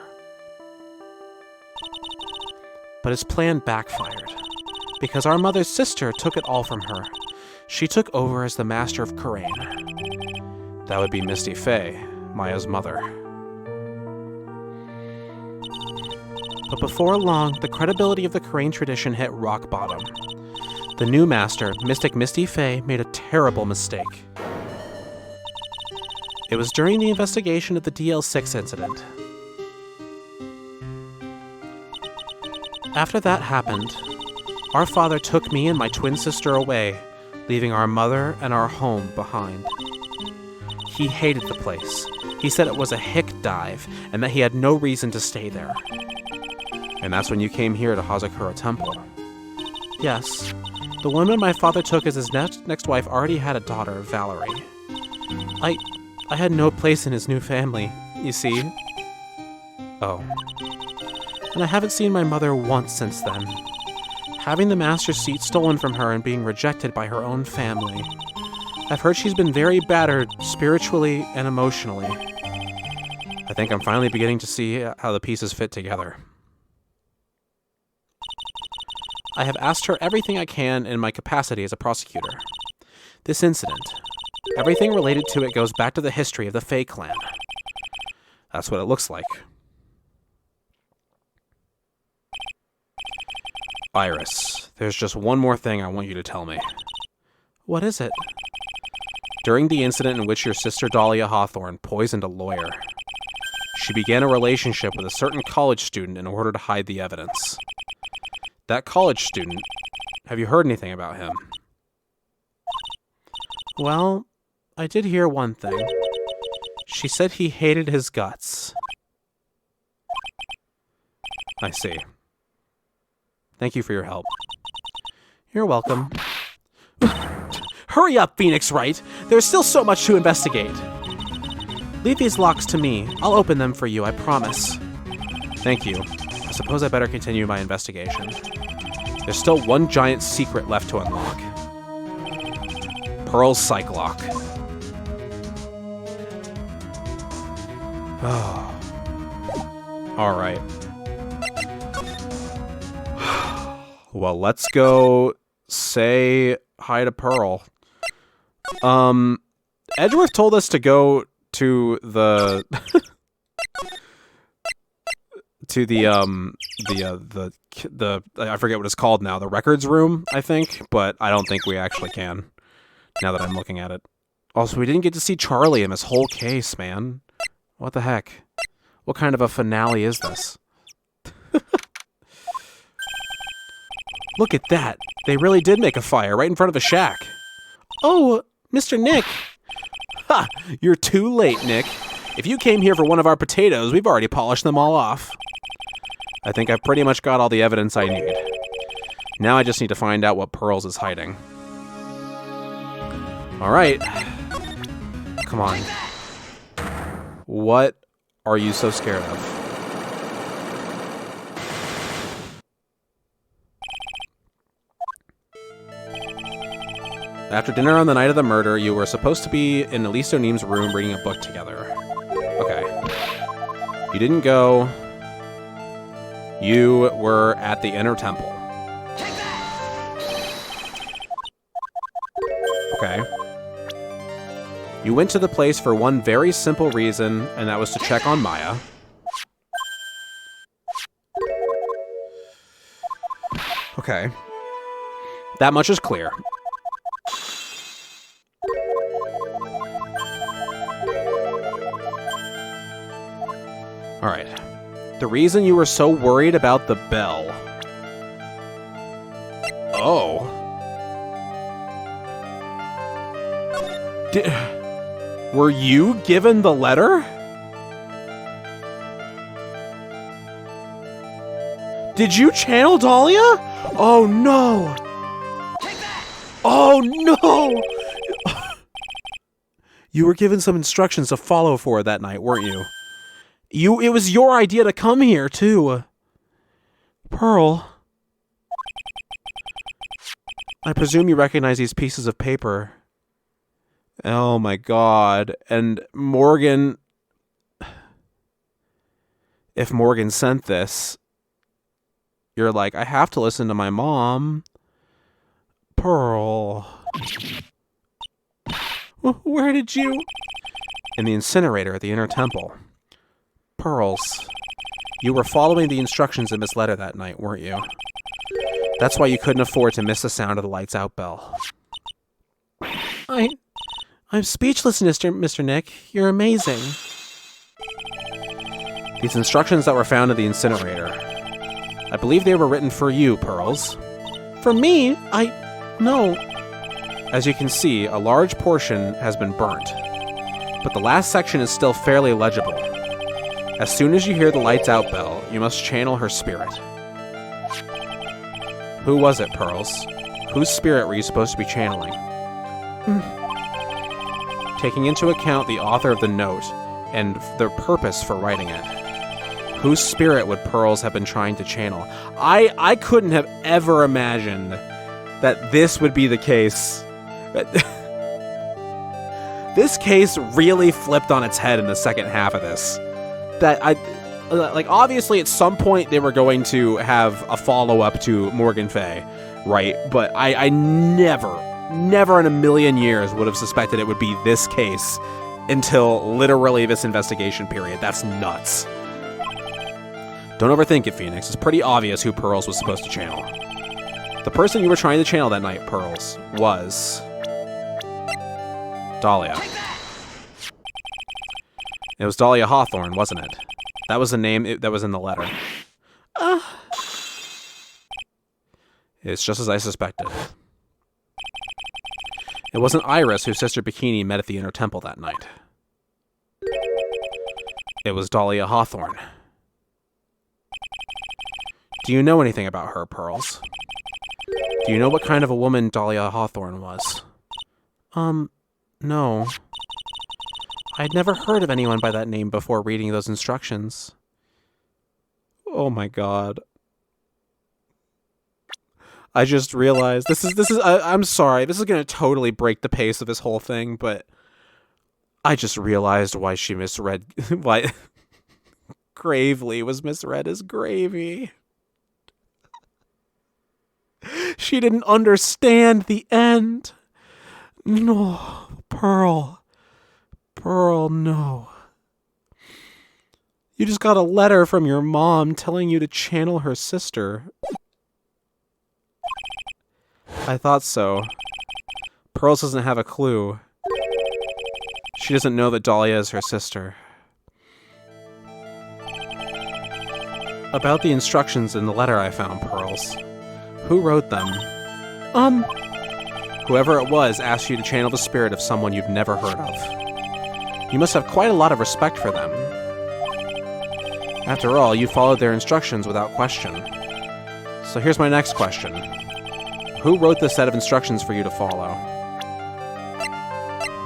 But his plan backfired, because our mother's sister took it all from her. She took over as the master of Karain. That would be Misty Fay, Maya's mother. But before long, the credibility of the Karain tradition hit rock bottom. The new master, Mystic Misty Fay, made a terrible mistake. It was during the investigation of the DL6 incident. After that happened, our father took me and my twin sister away, leaving our mother and our home behind. He hated the place. He said it was a hick dive and that he had no reason to stay there. And that's when you came here to Hazakura Temple. Yes. The woman my father took as his next wife already had a daughter, Valerie. I had no place in his new family, you see. Oh. And I haven't seen my mother once since then. Having the master's seat stolen from her and being rejected by her own family. I've heard she's been very battered, spiritually and emotionally. I think I'm finally beginning to see how the pieces fit together. I have asked her everything I can in my capacity as a prosecutor. This incident, everything related to it goes back to the history of the Fay clan. That's what it looks like. Iris, there's just one more thing I want you to tell me. What is it? During the incident in which your sister Dahlia Hawthorne poisoned a lawyer, she began a relationship with a certain college student in order to hide the evidence. That college student, have you heard anything about him? Well, I did hear one thing. She said he hated his guts. I see. Thank you for your help. You're welcome. Hurry up, Phoenix Wright! There's still so much to investigate. Leave these locks to me. I'll open them for you, I promise. Thank you. I suppose I better continue my investigation. There's still one giant secret left to unlock. Pearl's Psych Lock. Oh. Alright. Well, let's go say hi to Pearl. Edgeworth told us to go to the to the I forget what it's called now, the records room, I think, but I don't think we actually can, now that I'm looking at it. Also, we didn't get to see Charlie in this whole case, man. What the heck? What kind of a finale is this? Look at that. They really did make a fire right in front of a shack. Oh, Mr. Nick. Ha! You're too late, Nick. If you came here for one of our potatoes, we've already polished them all off. I think I've pretty much got all the evidence I need. Now I just need to find out what Pearls is hiding. All right. Come on. What are you so scared of? After dinner on the night of the murder, you were supposed to be in Elise O'Neem's room reading a book together. Okay. You didn't go. You were at the inner temple. Okay. You went to the place for one very simple reason, and that was to check on Maya. Okay. That much is clear. All right. The reason you were so worried about the bell. Oh. Were you given the letter? Did you channel Dahlia? Oh no. Oh no. You were given some instructions to follow for that night, weren't you? It was your idea to come here, too. Pearl. I presume you recognize these pieces of paper. Oh my god. And Morgan... If Morgan sent this, you're like, I have to listen to my mom. Pearl. Where did you... In the incinerator at the inner temple. Pearls. You were following the instructions in this letter that night, weren't you? That's why you couldn't afford to miss the sound of the lights out bell. I'm speechless, Mr. Nick. You're amazing. These instructions that were found in the incinerator. I believe they were written for you, Pearls. For me? No. As you can see, a large portion has been burnt. But the last section is still fairly legible. As soon as you hear the lights out bell, you must channel her spirit. Who was it, Pearls? Whose spirit were you supposed to be channeling? Taking into account the author of the note and their purpose for writing it, whose spirit would Pearls have been trying to channel? I couldn't have ever imagined that this would be the case. This case really flipped on its head in the second half of this. That obviously at some point they were going to have a follow-up to Morgan Fay, right? But I never in a million years would have suspected it would be this case until literally this investigation period. That's nuts. Don't overthink it, Phoenix. It's pretty obvious who Pearls was supposed to channel. The person you were trying to channel that night, Pearls, was... Dahlia. It was Dahlia Hawthorne, wasn't it? That was the name that was in the letter. It's just as I suspected. It wasn't Iris whose sister Bikini met at the inner temple that night. It was Dahlia Hawthorne. Do you know anything about her, Pearls? Do you know what kind of a woman Dahlia Hawthorne was? No. I'd never heard of anyone by that name before reading those instructions. Oh my god. I just realized I'm sorry, this is gonna totally break the pace of this whole thing, but I just realized why she misread, why Gravely was misread as Gravy. She didn't understand the end. No, Pearl, no. You just got a letter from your mom telling you to channel her sister. I thought so. Pearls doesn't have a clue. She doesn't know that Dahlia is her sister. About the instructions in the letter I found, Pearls. Who wrote them? Whoever it was asked you to channel the spirit of someone you've never heard of. You must have quite a lot of respect for them. After all, you followed their instructions without question. So here's my next question. Who wrote the set of instructions for you to follow?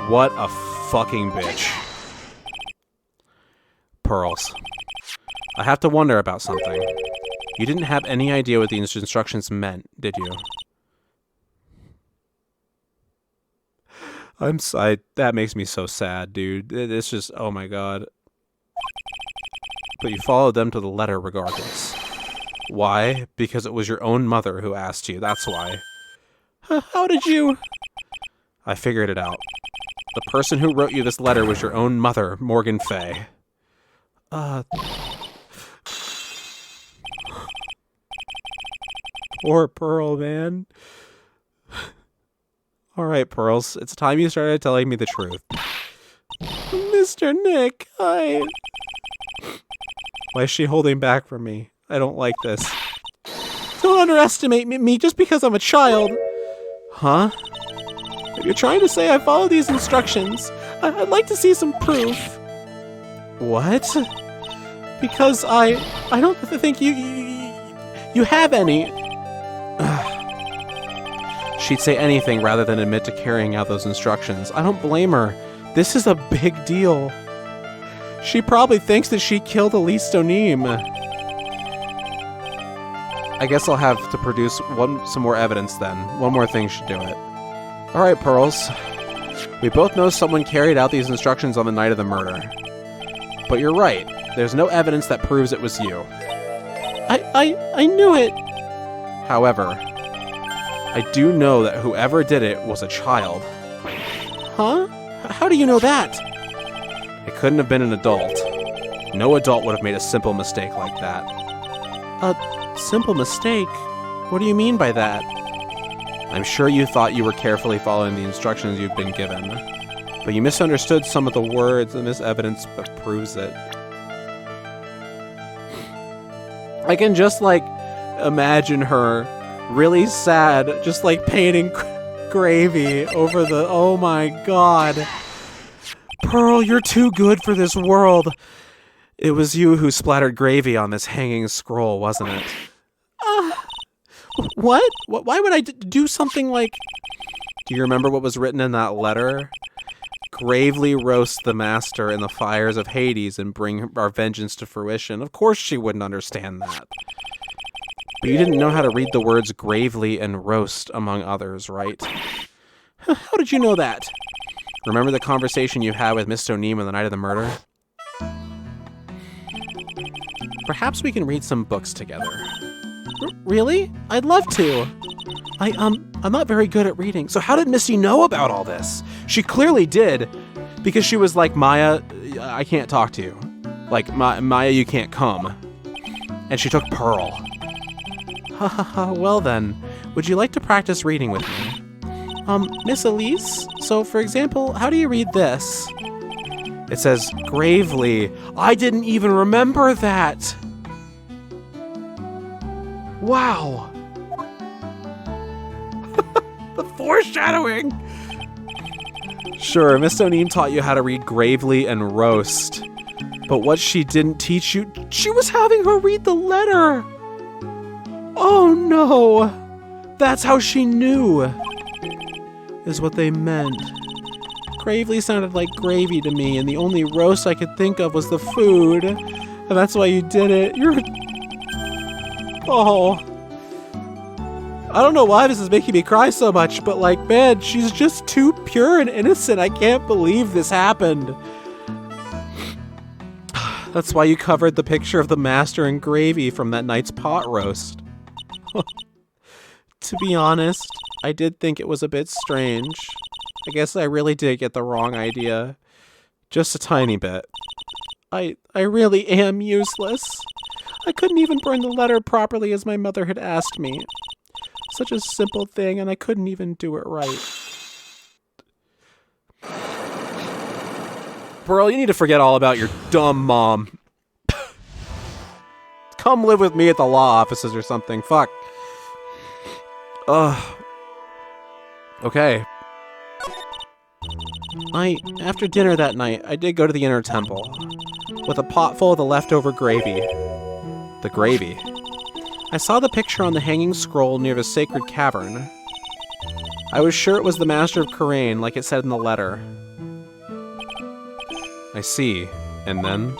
What a fucking bitch. Pearls. I have to wonder about something. You didn't have any idea what the instructions meant, did you? That makes me so sad, dude. It's just, oh my god. But you followed them to the letter regardless. Why? Because it was your own mother who asked you, that's why. How did you? I figured it out. The person who wrote you this letter was your own mother, Morgan Fay. Poor Pearl, man. Alright, Pearls, it's time you started telling me the truth. Mr. Nick, Why is she holding back from me? I don't like this. Don't underestimate me just because I'm a child. Huh? If you're trying to say I follow these instructions, I'd like to see some proof. What? Because I don't think you have any. She'd say anything rather than admit to carrying out those instructions. I don't blame her. This is a big deal. She probably thinks that she killed Elise O'Neem. I guess I'll have to produce some more evidence then. One more thing should do it. Alright, Pearls. We both know someone carried out these instructions on the night of the murder. But you're right. There's no evidence that proves it was you. I knew it. However, I do know that whoever did it was a child. Huh? How do you know that? It couldn't have been an adult. No adult would have made a simple mistake like that. A simple mistake? What do you mean by that? I'm sure you thought you were carefully following the instructions you've been given, but you misunderstood some of the words, and this evidence proves it. I can just, imagine her really sad, just, painting gravy over the... Oh my god. Pearl, you're too good for this world. It was you who splattered gravy on this hanging scroll, wasn't it? What? Why would I do something like... Do you remember what was written in that letter? Gravely roast the master in the fires of Hades and bring our vengeance to fruition. Of course she wouldn't understand that. But you didn't know how to read the words gravely and roast, among others, right? How did you know that? Remember the conversation you had with Miss O'Neem on the night of the murder? Perhaps we can read some books together. Really? I'd love to. I'm not very good at reading. So how did Missy know about all this? She clearly did, because she was like, Maya, I can't talk to you. Like, Maya, you can't come. And she took Pearl. Ha ha ha, well then, would you like to practice reading with me? Miss Elise? So, for example, how do you read this? It says, gravely. I didn't even remember that. Wow. The foreshadowing. Sure, Miss O'Neem taught you how to read gravely and roast. But what she didn't teach you, she was having her read the letter. Oh no. That's how she knew. Is what they meant. Gravely sounded like gravy to me, and the only roast I could think of was the food. And that's why you did it. You're... Oh. I don't know why this is making me cry so much, but man, she's just too pure and innocent. I can't believe this happened. That's why you covered the picture of the master in gravy from that night's pot roast. To be honest, I did think it was a bit strange. I guess I really did get the wrong idea. Just a tiny bit. I really am useless. I couldn't even burn the letter properly as my mother had asked me. Such a simple thing, and I couldn't even do it right. Pearl, you need to forget all about your dumb mom. Come live with me at the law offices or something. Fuck. Ugh. Okay. After dinner that night, I did go to the inner temple with a pot full of the leftover gravy. The gravy. I saw the picture on the hanging scroll near the sacred cavern. I was sure it was the Master of Karain, like it said in the letter. I see. And then?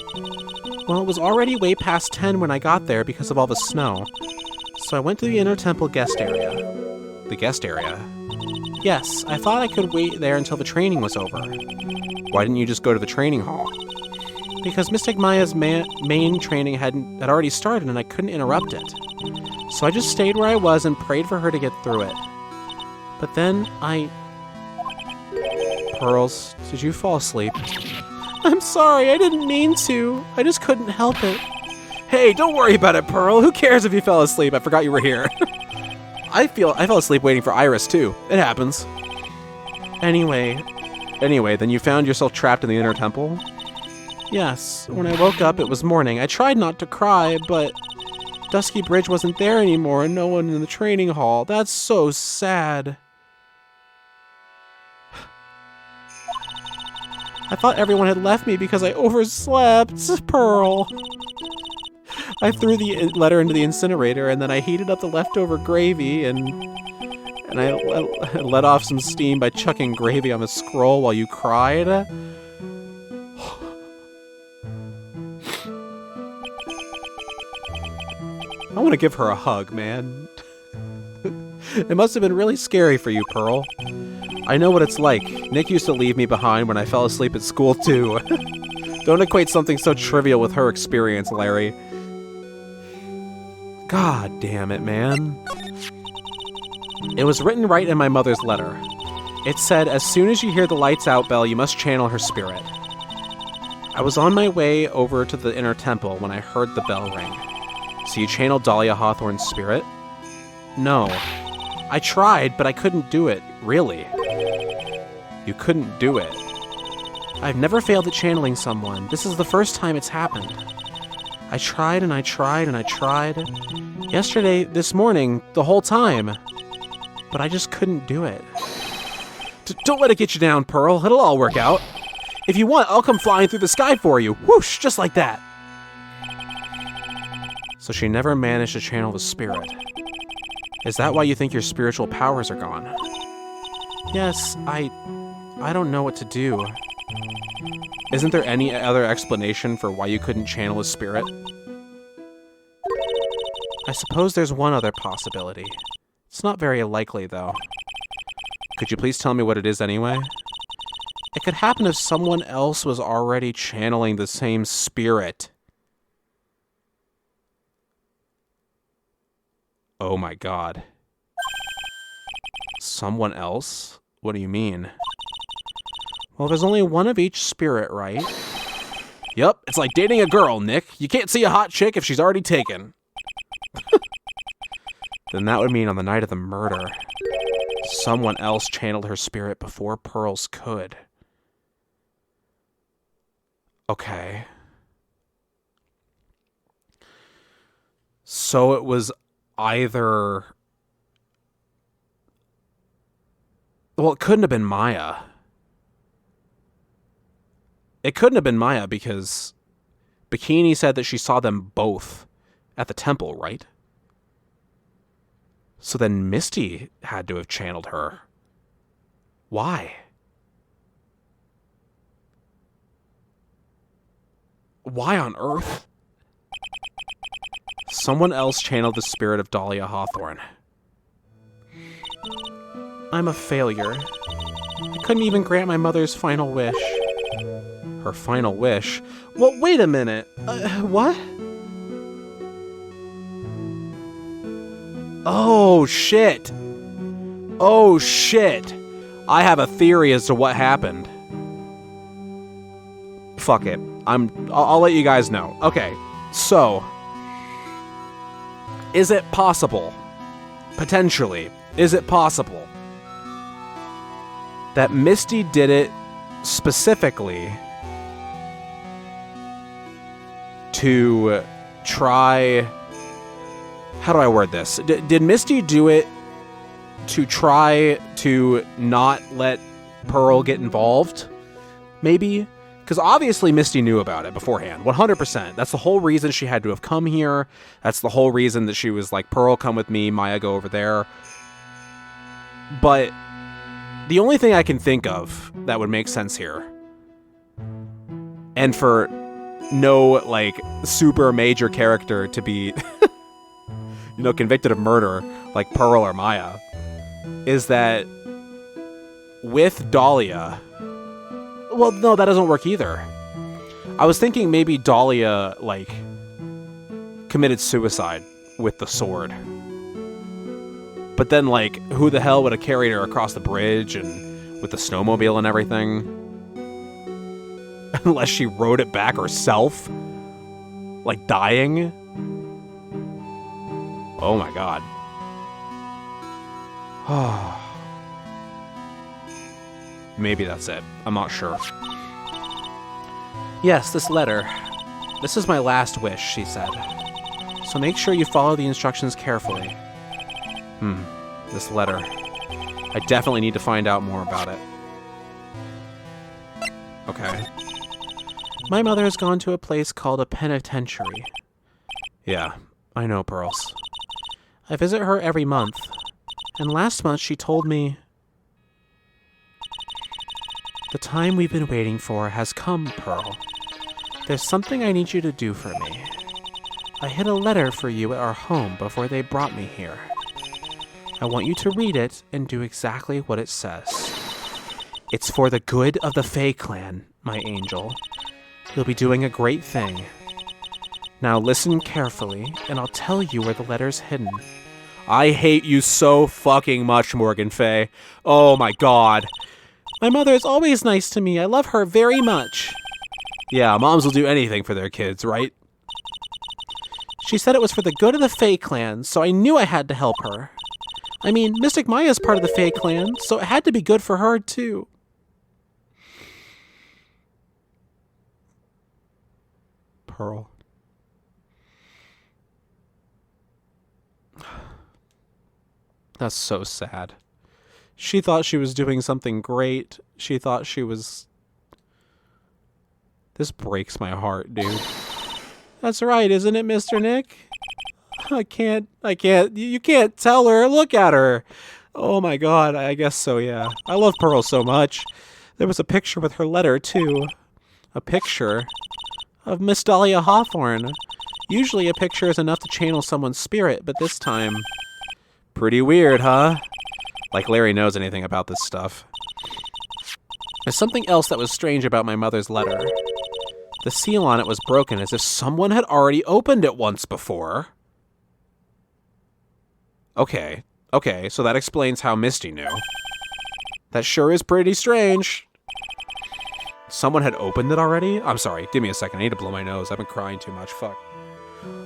Well, it was already way past 10 when I got there because of all the snow. So I went to the inner temple guest area. The guest area? Yes, I thought I could wait there until the training was over. Why didn't you just go to the training hall? Because Mystic Maya's main training had already started and I couldn't interrupt it. So I just stayed where I was and prayed for her to get through it. But then Pearls, did you fall asleep? I'm sorry, I didn't mean to. I just couldn't help it. Hey, don't worry about it, Pearl. Who cares if you fell asleep? I forgot you were here. I fell asleep waiting for Iris, too. It happens. Anyway, then you found yourself trapped in the inner temple? Yes. When I woke up, it was morning. I tried not to cry, but Dusky Bridge wasn't there anymore and no one in the training hall. That's so sad. I thought everyone had left me because I overslept. Pearl. I threw the letter into the incinerator and then I heated up the leftover gravy and I let off some steam by chucking gravy on the scroll while you cried. I want to give her a hug, man. It must have been really scary for you, Pearl. I know what it's like. Nick used to leave me behind when I fell asleep at school, too. Don't equate something so trivial with her experience, Larry. God damn it, man. It was written right in my mother's letter. It said, as soon as you hear the lights out bell, you must channel her spirit. I was on my way over to the inner temple when I heard the bell ring. So you channeled Dahlia Hawthorne's spirit? No. I tried, but I couldn't do it, really. You couldn't do it? I've never failed at channeling someone. This is the first time it's happened. I tried and I tried and I tried. Yesterday, this morning, the whole time. But I just couldn't do it. Don't let it get you down, Pearl. It'll all work out. If you want, I'll come flying through the sky for you. Whoosh, just like that. So she never managed to channel the spirit. Is that why you think your spiritual powers are gone? Yes, I don't know what to do. Isn't there any other explanation for why you couldn't channel a spirit? I suppose there's one other possibility. It's not very likely, though. Could you please tell me what it is anyway? It could happen if someone else was already channeling the same spirit. Oh my god. Someone else? What do you mean? Well, there's only one of each spirit, right? Yup, it's like dating a girl, Nick. You can't see a hot chick if she's already taken. Then that would mean on the night of the murder, someone else channeled her spirit before Pearls could. Okay. So it was either... Well, it couldn't have been Maya. It couldn't have been Maya because Bikini said that she saw them both at the temple, right? So then Misty had to have channeled her. Why? Why on earth? Someone else channeled the spirit of Dahlia Hawthorne. I'm a failure. I couldn't even grant my mother's final wish. Her final wish? Well, wait a minute. What? Oh, shit. Oh, shit. I have a theory as to what happened. Fuck it. I'll let you guys know. Okay, so is it possible, potentially, is it possible that Misty did it specifically to try... How do I word this? Did Misty do it to try to not let Pearl get involved? Maybe? Because obviously Misty knew about it beforehand, 100%. That's the whole reason she had to have come here. That's the whole reason that she was like, Pearl, come with me, Maya, go over there. But the only thing I can think of that would make sense here, and for no, like, super major character to be, you know, convicted of murder, like Pearl or Maya, is that with Dahlia... Well, no, that doesn't work either. I was thinking maybe Dahlia, like, committed suicide with the sword. But then, like, who the hell would have carried her across the bridge and with the snowmobile and everything? Unless she rode it back herself? Like, dying? Oh my god. Maybe that's it. I'm not sure. Yes, this letter. This is my last wish, she said. So make sure you follow the instructions carefully. This letter. I definitely need to find out more about it. Okay. My mother has gone to a place called a penitentiary. Yeah, I know, Pearls. I visit her every month. And last month she told me... The time we've been waiting for has come, Pearl. There's something I need you to do for me. I hid a letter for you at our home before they brought me here. I want you to read it and do exactly what it says. It's for the good of the Fae clan, my angel. You'll be doing a great thing. Now listen carefully, and I'll tell you where the letter's hidden. I hate you so fucking much, Morgan Faye. Oh my god. My mother is always nice to me. I love her very much. Yeah, moms will do anything for their kids, right? She said it was for the good of the Fae clan, so I knew I had to help her. I mean, Mystic Maya is part of the Fae clan, so it had to be good for her, too. Pearl. That's so sad. She thought she was doing something great. She thought she was... This breaks my heart, dude. That's right, isn't it, Mr. Nick? I can't, you can't tell her. Look at her. Oh my god, I guess so, yeah. I love Pearl so much. There was a picture with her letter, too. A picture of Miss Dahlia Hawthorne. Usually a picture is enough to channel someone's spirit, but this time... Pretty weird, huh? Like Larry knows anything about this stuff. There's something else that was strange about my mother's letter. The seal on it was broken, as if someone had already opened it once before. Okay, so that explains how Misty knew. That sure is pretty strange. Someone had opened it already? I'm sorry, give me a second, I need to blow my nose. I've been crying too much, fuck.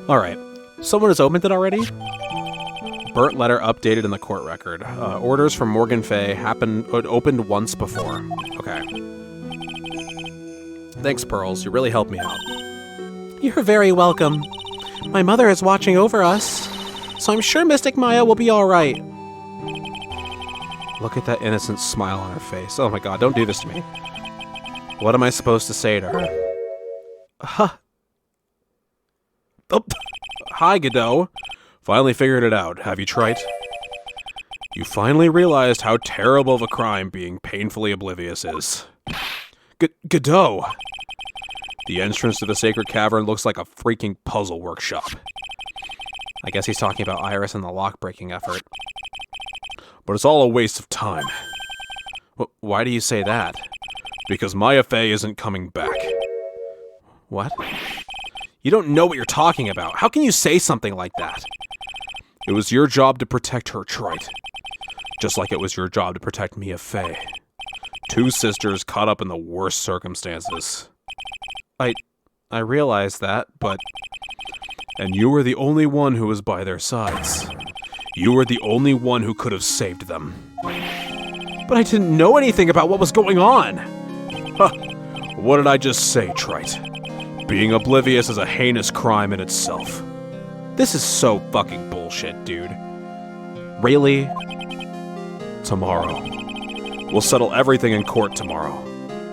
Alright, someone has opened it already? Burnt letter updated in the court record. Orders from Morgan Faye opened once before. Okay. Thanks, Pearls. You really helped me out. You're very welcome. My mother is watching over us, so I'm sure Mystic Maya will be alright. Look at that innocent smile on her face. Oh my god, don't do this to me. What am I supposed to say to her? Huh. Oh. Hi, Godot. Finally figured it out, have you, Trite? You finally realized how terrible of a crime being painfully oblivious is. Godot! The entrance to the sacred cavern looks like a freaking puzzle workshop. I guess he's talking about Iris and the lock-breaking effort. But it's all a waste of time. Why do you say that? Because Maya Faye isn't coming back. What? You don't know what you're talking about. How can you say something like that? It was your job to protect her, Trite. Just like it was your job to protect Mia Faye. Two sisters caught up in the worst circumstances. I realize that, but... And you were the only one who was by their sides. You were the only one who could have saved them. But I didn't know anything about what was going on! Huh. What did I just say, Trite? Being oblivious is a heinous crime in itself. This is so fucking bullshit, dude. Really? Tomorrow. We'll settle everything in court tomorrow.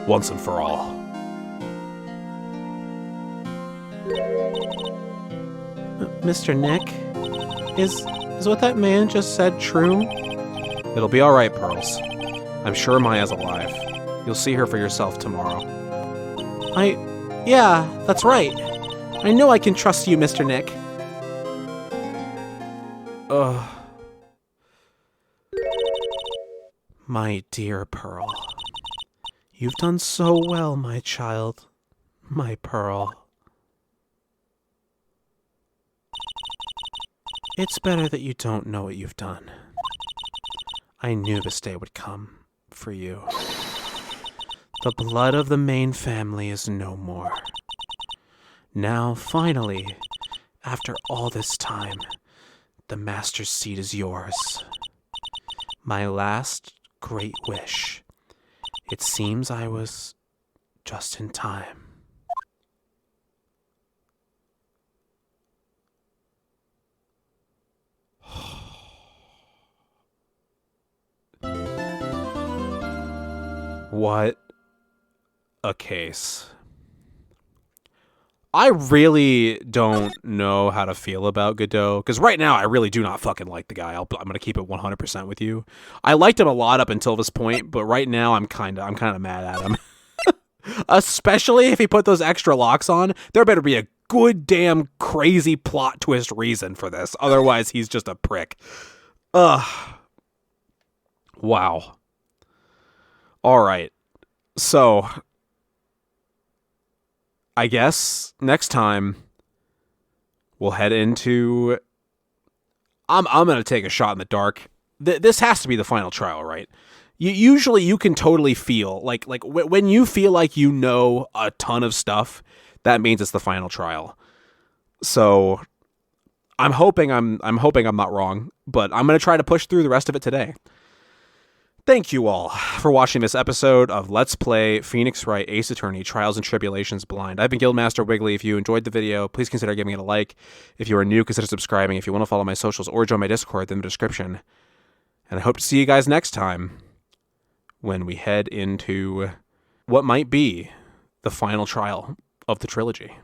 Once and for all. Mr. Nick? Is what that man just said true? It'll be alright, Pearls. I'm sure Maya's alive. You'll see her for yourself tomorrow. Yeah, that's right. I know I can trust you, Mr. Nick. Ugh. My dear Pearl. You've done so well, my child. My Pearl. It's better that you don't know what you've done. I knew this day would come for you. The blood of the main family is no more. Now, finally, after all this time, the Master's seat is yours. My last great wish. It seems I was just in time. What a case. I really don't know how to feel about Godot, because right now I really do not fucking like the guy. I'm going to keep it 100% with you. I liked him a lot up until this point, but right now I'm kind of mad at him. Especially if he put those extra locks on. There better be a good damn crazy plot twist reason for this. Otherwise, he's just a prick. Ugh. Wow. All right. So, I guess next time we'll head into... I'm going to take a shot in the dark. This has to be the final trial, right? Usually you can totally feel like when you feel like you know a ton of stuff, that means it's the final trial. So I'm hoping I'm not wrong, but I'm going to try to push through the rest of it today. Thank you all for watching this episode of Let's Play Phoenix Wright Ace Attorney Trials and Tribulations Blind. I've been Guildmaster Wiggly. If you enjoyed the video, please consider giving it a like. If you are new, consider subscribing. If you want to follow my socials or join my Discord, then in the description. And I hope to see you guys next time when we head into what might be the final trial of the trilogy.